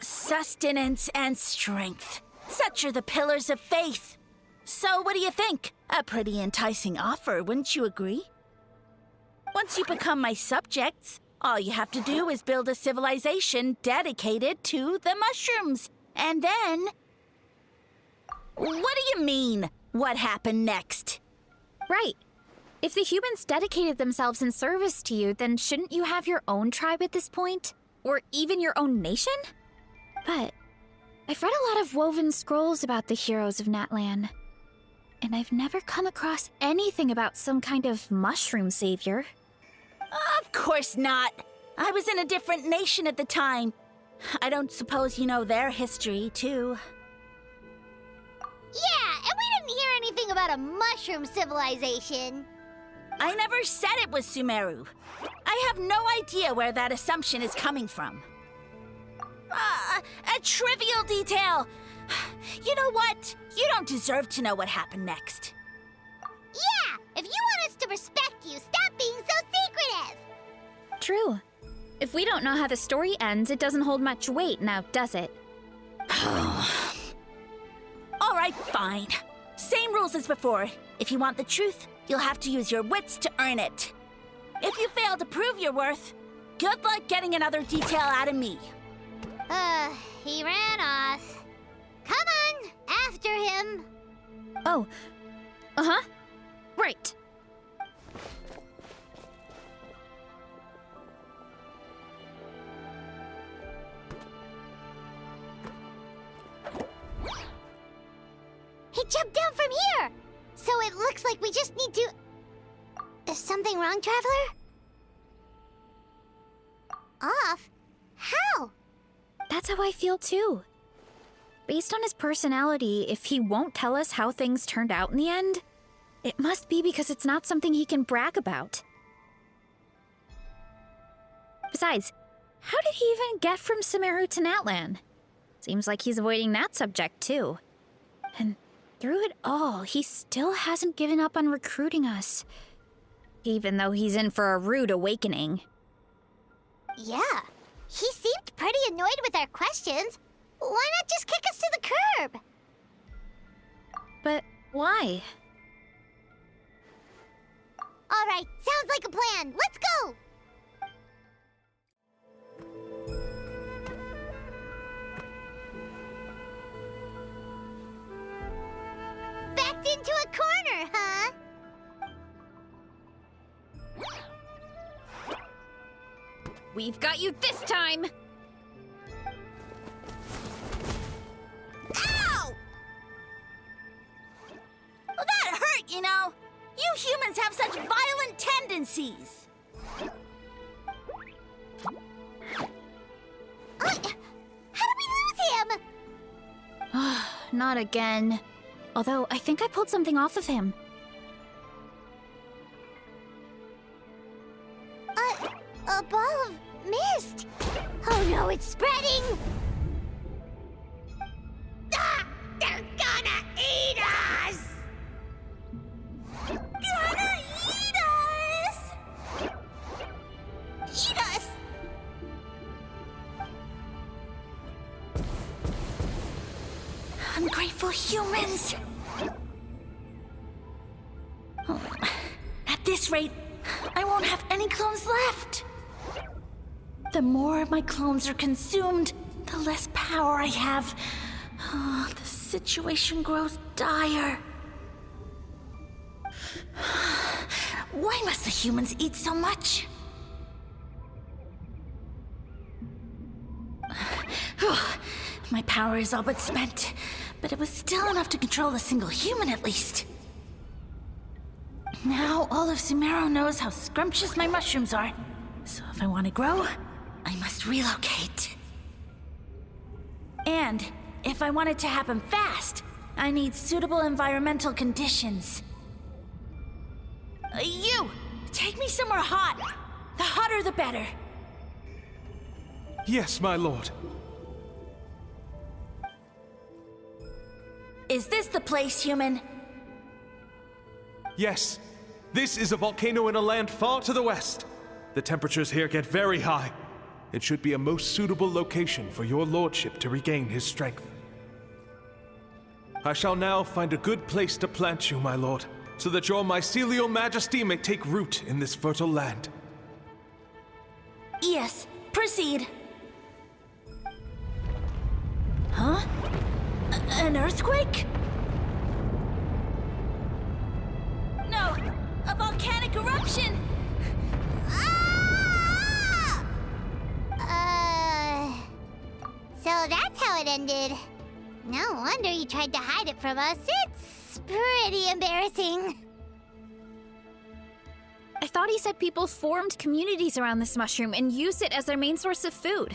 Sustenance and strength. Such are the pillars of faith. So what do you think? A pretty enticing offer, wouldn't you agree? Once you become my subjects, all you have to do is build a civilization dedicated to the mushrooms. And then... What do you mean, what happened next? Right. If the humans dedicated themselves in service to you, then shouldn't you have your own tribe at this point? Or even your own nation? But I've read a lot of woven scrolls about the heroes of Natlan, and I've never come across anything about some kind of mushroom savior. Of course not. I was in a different nation at the time. I don't suppose you know their history, too. Yeah, and we didn't hear anything about a mushroom civilization. I never said it was Sumeru. I have no idea where that assumption is coming from. A trivial detail. You know what? You don't deserve to know what happened next. Yeah, if you want us to respect you, stop being so secretive. True. If we don't know how the story ends, it doesn't hold much weight now, does it? All right, fine. Same rules as before. If you want the truth, you'll have to use your wits to earn it. If you fail to prove your worth, good luck getting another detail out of me. He ran off. Come on, after him. Oh. Uh-huh. Right. He jumped down from here! So it looks like we just need to... Is something wrong, Traveler? Off? How? That's how I feel too. Based on his personality, if he won't tell us how things turned out in the end, it must be because it's not something he can brag about. Besides, how did he even get from Sumeru to Natlan? Seems like he's avoiding that subject too. And through it all, he still hasn't given up on recruiting us. Even though he's in for a rude awakening. Yeah, he seemed pretty annoyed with our questions. Why not just kick us to the curb? But why? All right, sounds like a plan. Let's go! Backed into a corner, huh? We've got you this time! Ow! Well, that hurt, you know. You humans have such violent tendencies. How did we lose him? Not again. Although, I think I pulled something off of him. A ball of mist. Oh no, it's spreading! Ah! They're gonna eat us! Gonna eat us! Eat us! Ungrateful humans! Oh, at this rate, I won't have any clones left. The more my clones are consumed, the less power I have. Oh, the situation grows dire. Why must the humans eat so much? My power is all but spent, but it was still enough to control a single human at least. Now all of Sumeru knows how scrumptious my mushrooms are, so if I want to grow, I must relocate. And if I want it to happen fast, I need suitable environmental conditions. You! Take me somewhere hot! The hotter the better! Yes, my lord. Is this the place, human? Yes. This is a volcano in a land far to the west. The temperatures here get very high. It should be a most suitable location for your lordship to regain his strength. I shall now find a good place to plant you, my lord, so that your mycelial majesty may take root in this fertile land. Yes, proceed. Huh? An earthquake? No, a volcanic eruption! So that's how it ended. No wonder you tried to hide it from us. It's pretty embarrassing. I thought he said people formed communities around this mushroom and used it as their main source of food.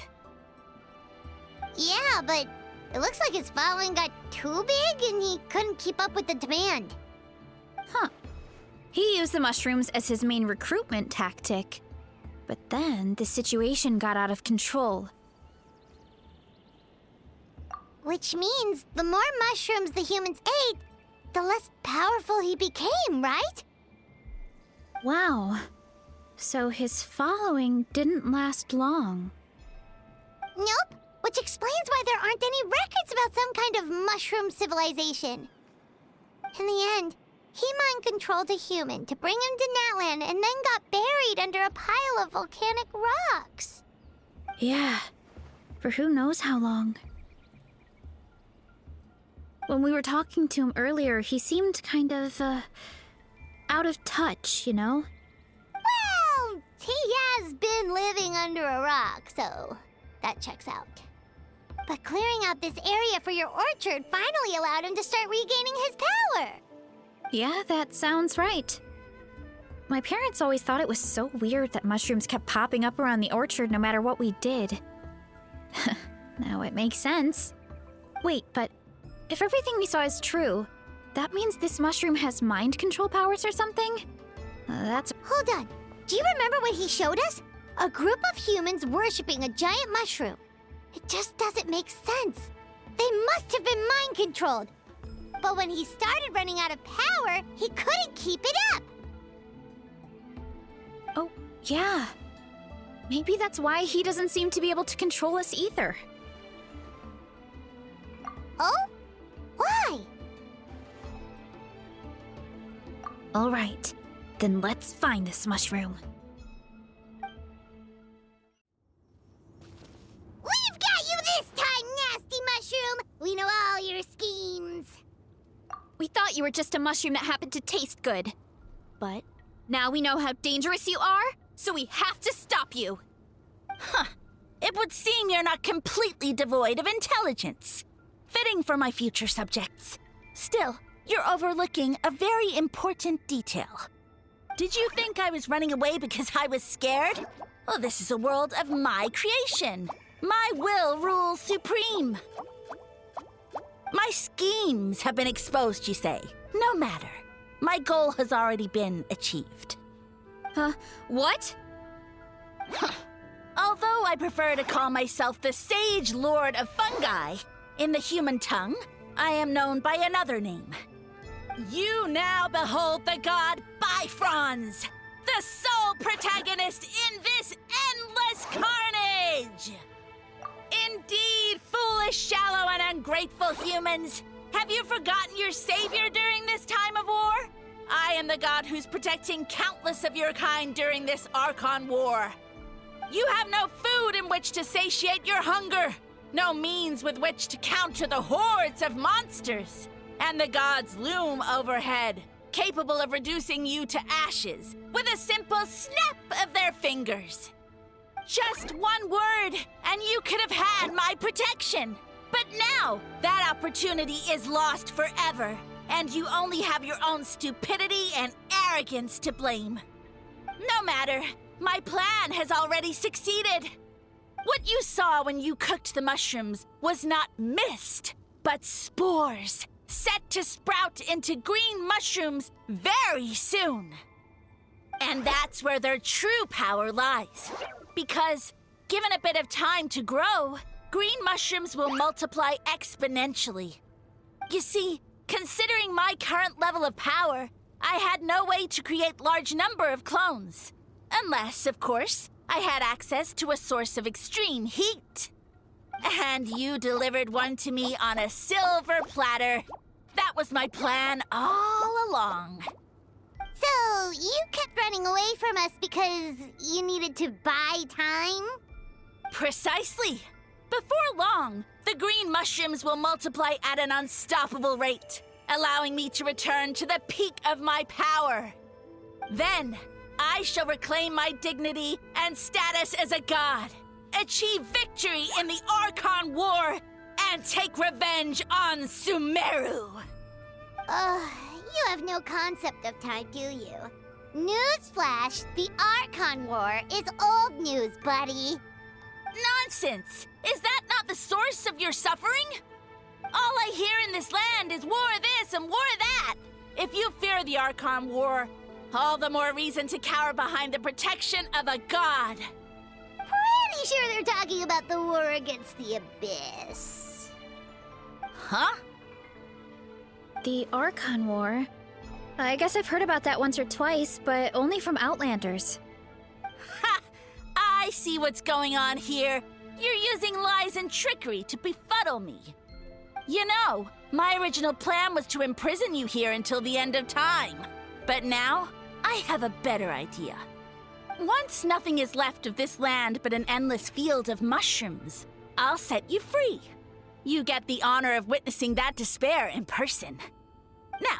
Yeah, but it looks like his following got too big and he couldn't keep up with the demand. Huh. He used the mushrooms as his main recruitment tactic. But then the situation got out of control. Which means the more mushrooms the humans ate, the less powerful he became, right? Wow. So his following didn't last long. Nope, which explains why there aren't any records about some kind of mushroom civilization. In the end, he mind-controlled a human to bring him to Natlan and then got buried under a pile of volcanic rocks. Yeah, for who knows how long. When we were talking to him earlier, he seemed kind of, out of touch, you know? Well, he has been living under a rock, so that checks out. But clearing out this area for your orchard finally allowed him to start regaining his power. Yeah, that sounds right. My parents always thought it was so weird that mushrooms kept popping up around the orchard no matter what we did. Now it makes sense. Wait, but if everything we saw is true, that means this mushroom has mind control powers or something? That's... Hold on. Do you remember what he showed us? A group of humans worshipping a giant mushroom. It just doesn't make sense. They must have been mind-controlled. But when he started running out of power, he couldn't keep it up. Oh, yeah. Maybe that's why he doesn't seem to be able to control us either. Oh? Why? All right, then let's find this mushroom. We've got you this time, nasty mushroom! We know all your schemes. We thought you were just a mushroom that happened to taste good. But now we know how dangerous you are, so we have to stop you. It would seem you're not completely devoid of intelligence. Fitting for my future subjects. Still, you're overlooking a very important detail. Did you think I was running away because I was scared? Well, this is a world of my creation. My will rules supreme. My schemes have been exposed, you say. No matter. My goal has already been achieved. What? Although I prefer to call myself the Sage Lord of Fungi, in the human tongue, I am known by another name. You now behold the god Bifrons, the sole protagonist in this endless carnage! Indeed, foolish, shallow, and ungrateful humans! Have you forgotten your savior during this time of war? I am the god who's protecting countless of your kind during this Archon war. You have no food in which to satiate your hunger, no means with which to counter the hordes of monsters, and the gods loom overhead, capable of reducing you to ashes with a simple snap of their fingers. Just one word, and you could have had my protection. But now, that opportunity is lost forever, and you only have your own stupidity and arrogance to blame. No matter, my plan has already succeeded. What you saw when you cooked the mushrooms was not mist, but spores, set to sprout into green mushrooms very soon. And that's where their true power lies. Because, given a bit of time to grow, green mushrooms will multiply exponentially. You see, considering my current level of power, I had no way to create large number of clones. Unless, of course, I had access to a source of extreme heat. And you delivered one to me on a silver platter. That was my plan all along. So, you kept running away from us because you needed to buy time? Precisely. Before long, the green mushrooms will multiply at an unstoppable rate, allowing me to return to the peak of my power. Then, I shall reclaim my dignity and status as a god, achieve victory in the Archon War, and take revenge on Sumeru. You have no concept of time, do you? Newsflash, the Archon War is old news, buddy. Nonsense! Is that not the source of your suffering? All I hear in this land is war this and war that. If you fear the Archon War, all the more reason to cower behind the protection of a god. Pretty sure they're talking about the war against the Abyss. Huh? The Archon War? I guess I've heard about that once or twice, but only from Outlanders. Ha! I see what's going on here. You're using lies and trickery to befuddle me. You know, my original plan was to imprison you here until the end of time. But now, I have a better idea. Once nothing is left of this land but an endless field of mushrooms, I'll set you free. You get the honor of witnessing that despair in person. Now,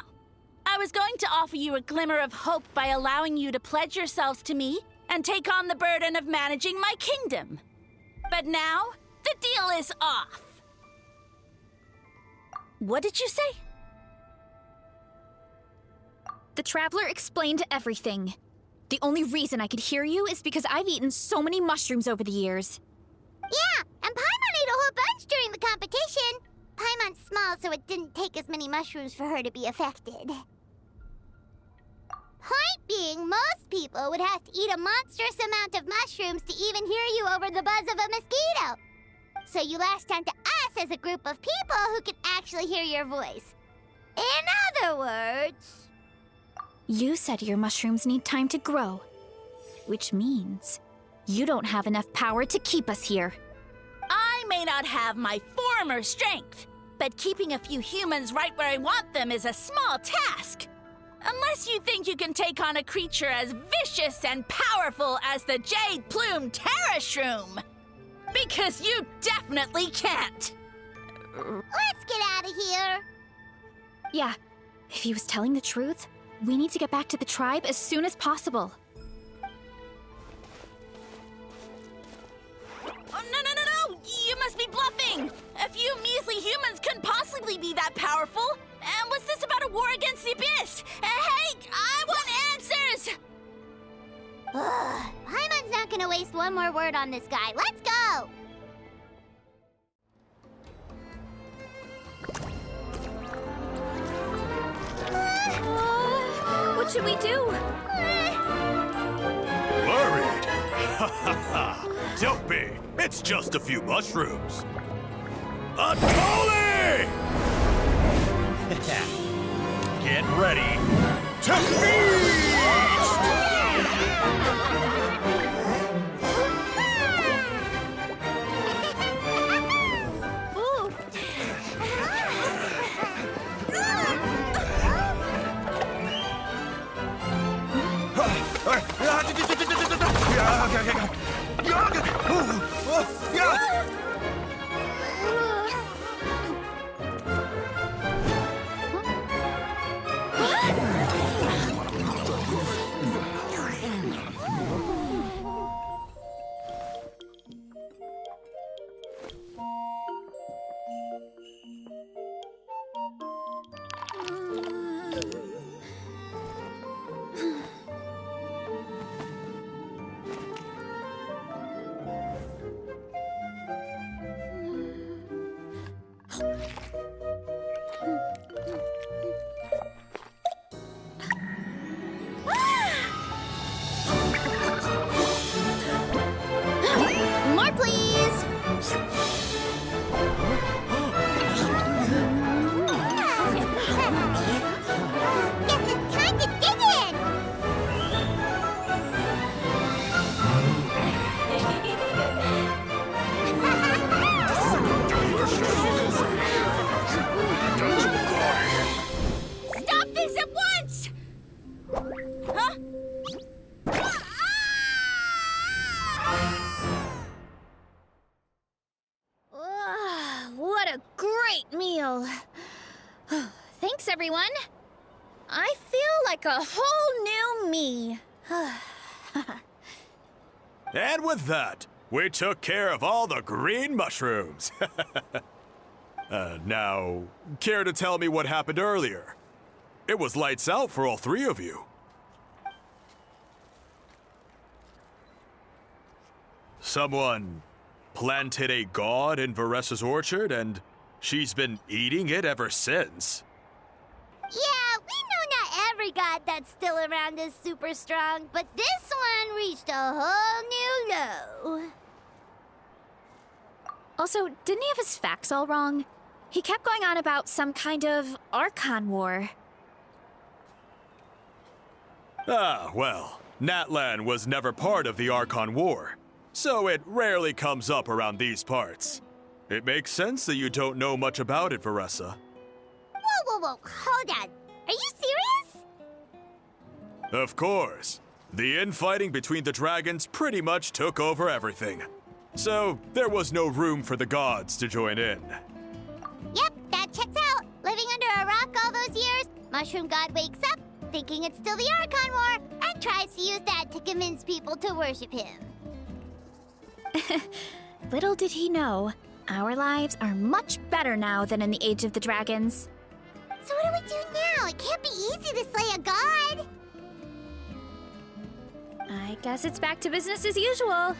I was going to offer you a glimmer of hope by allowing you to pledge yourselves to me and take on the burden of managing my kingdom. But now, the deal is off. What did you say? The Traveler explained everything. The only reason I could hear you is because I've eaten so many mushrooms over the years. Yeah, and Paimon ate a whole bunch during the competition. Paimon's small, so it didn't take as many mushrooms for her to be affected. Point being, most people would have to eat a monstrous amount of mushrooms to even hear you over the buzz of a mosquito. So you latched onto us as a group of people who could actually hear your voice. In other words... You said your mushrooms need time to grow, which means you don't have enough power to keep us here. I may not have my former strength, but keeping a few humans right where I want them is a small task. Unless you think you can take on a creature as vicious and powerful as the Jade-Plume Terrashroom. Because you definitely can't. Let's get out of here. Yeah, if he was telling the truth, we need to get back to the tribe as soon as possible. mean? A few measly humans couldn't possibly be that powerful. And what's this about a war against the abyss? Hey, I want answers! Paimon's not gonna waste one more word on this guy. Let's go! What should we do? Worried? Ha ha ha! Don't be! It's just a few mushrooms. A Tolly! Get ready to feast! Ooh. More, please! Guess it's time to dig in! Stop this at once! Huh? What a great meal! Thanks, everyone. I feel like a whole new me. And with that, we took care of all the green mushrooms. Now, care to tell me what happened earlier? It was lights out for all three of you. Someone planted a god in Varessa's orchard, and she's been eating it ever since. Yeah, we know not every god that's still around is super strong, but this one reached a whole new low. Also, didn't he have his facts all wrong? He kept going on about some kind of Archon war. Ah, well, Natlan was never part of the Archon War, so it rarely comes up around these parts. It makes sense that you don't know much about it, Varessa. Whoa, hold on. Are you serious? Of course. The infighting between the dragons pretty much took over everything. So, there was no room for the gods to join in. Yep, that checks out. Living under a rock all those years, Mushroom God wakes up, thinking it's still the Archon War, and tries to use that to convince people to worship him. Little did he know, our lives are much better now than in the Age of the Dragons. So what do we do now? It can't be easy to slay a god. I guess it's back to business as usual.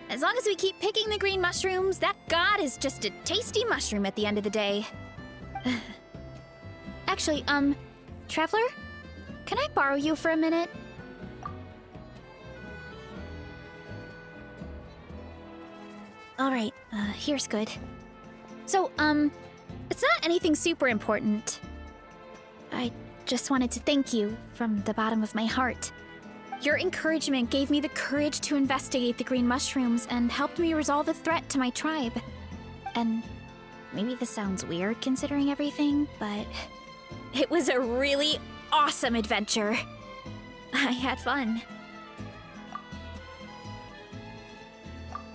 As long as we keep picking the green mushrooms, that god is just a tasty mushroom at the end of the day. Actually, Traveler? Can I borrow you for a minute? Alright, here's good. So, it's not anything super important. I just wanted to thank you from the bottom of my heart. Your encouragement gave me the courage to investigate the green mushrooms and helped me resolve a threat to my tribe. And maybe this sounds weird considering everything, but it was a really awesome adventure. I had fun.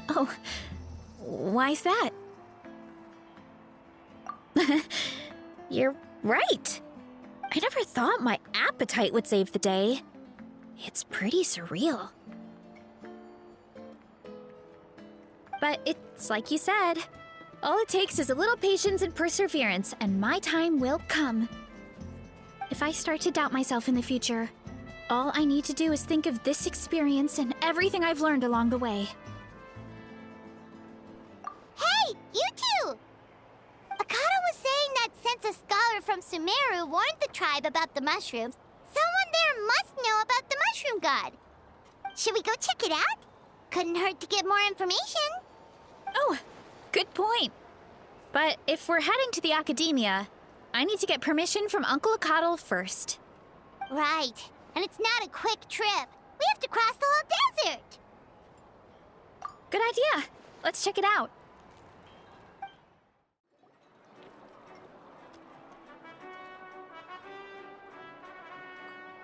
Oh, why's that? You're right. I never thought my appetite would save the day. It's pretty surreal. But it's like you said, All it takes is a little patience and perseverance, and my time will come. If I start to doubt myself in the future, all I need to do is think of this experience and everything I've learned along the way. Hey, you two! Akata was saying that since a scholar from Sumeru warned the tribe about the mushrooms, someone there must know about the mushroom god. Should we go check it out? Couldn't hurt to get more information. Oh, good point. But if we're heading to the academia, I need to get permission from Uncle Akatl first. Right. And it's not a quick trip. We have to cross the whole desert. Good idea. Let's check it out.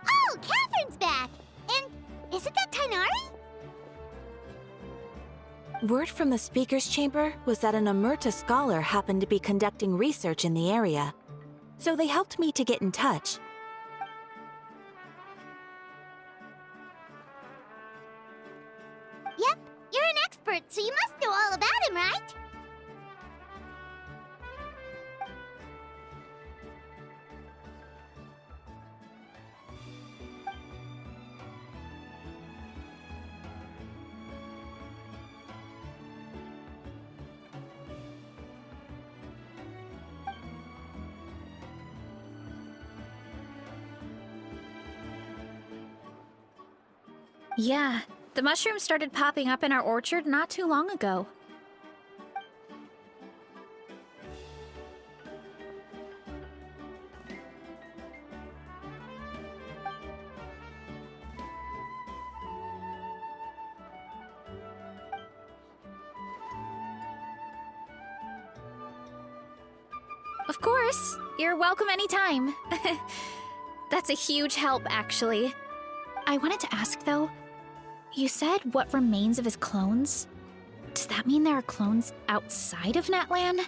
Oh, Catherine's back! And isn't that Tainari? Word from the speaker's chamber was that an Amurta scholar happened to be conducting research in the area. So they helped me to get in touch. Yep, you're an expert, so you must know all about him, right? Yeah, the mushrooms started popping up in our orchard not too long ago. Of course, you're welcome anytime. That's a huge help, actually. I wanted to ask, though, you said what remains of his clones? Does that mean there are clones outside of Natlan?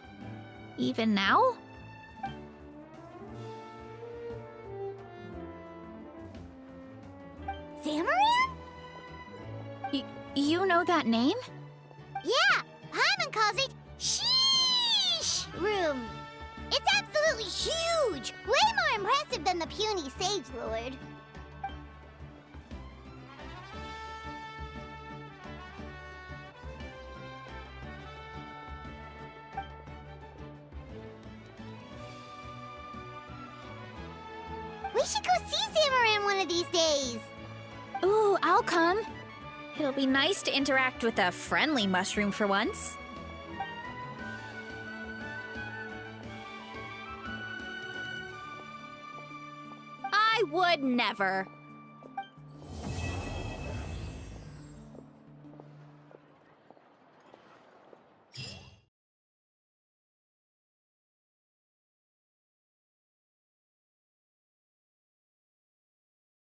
Even now? Zamaran? You know that name? Yeah, Paimon calls it Sheesh Room. It's absolutely huge! Way more impressive than the puny Sage Lord. We should go see Zamaran one of these days. Ooh, I'll come. It'll be nice to interact with a friendly mushroom for once. I would never.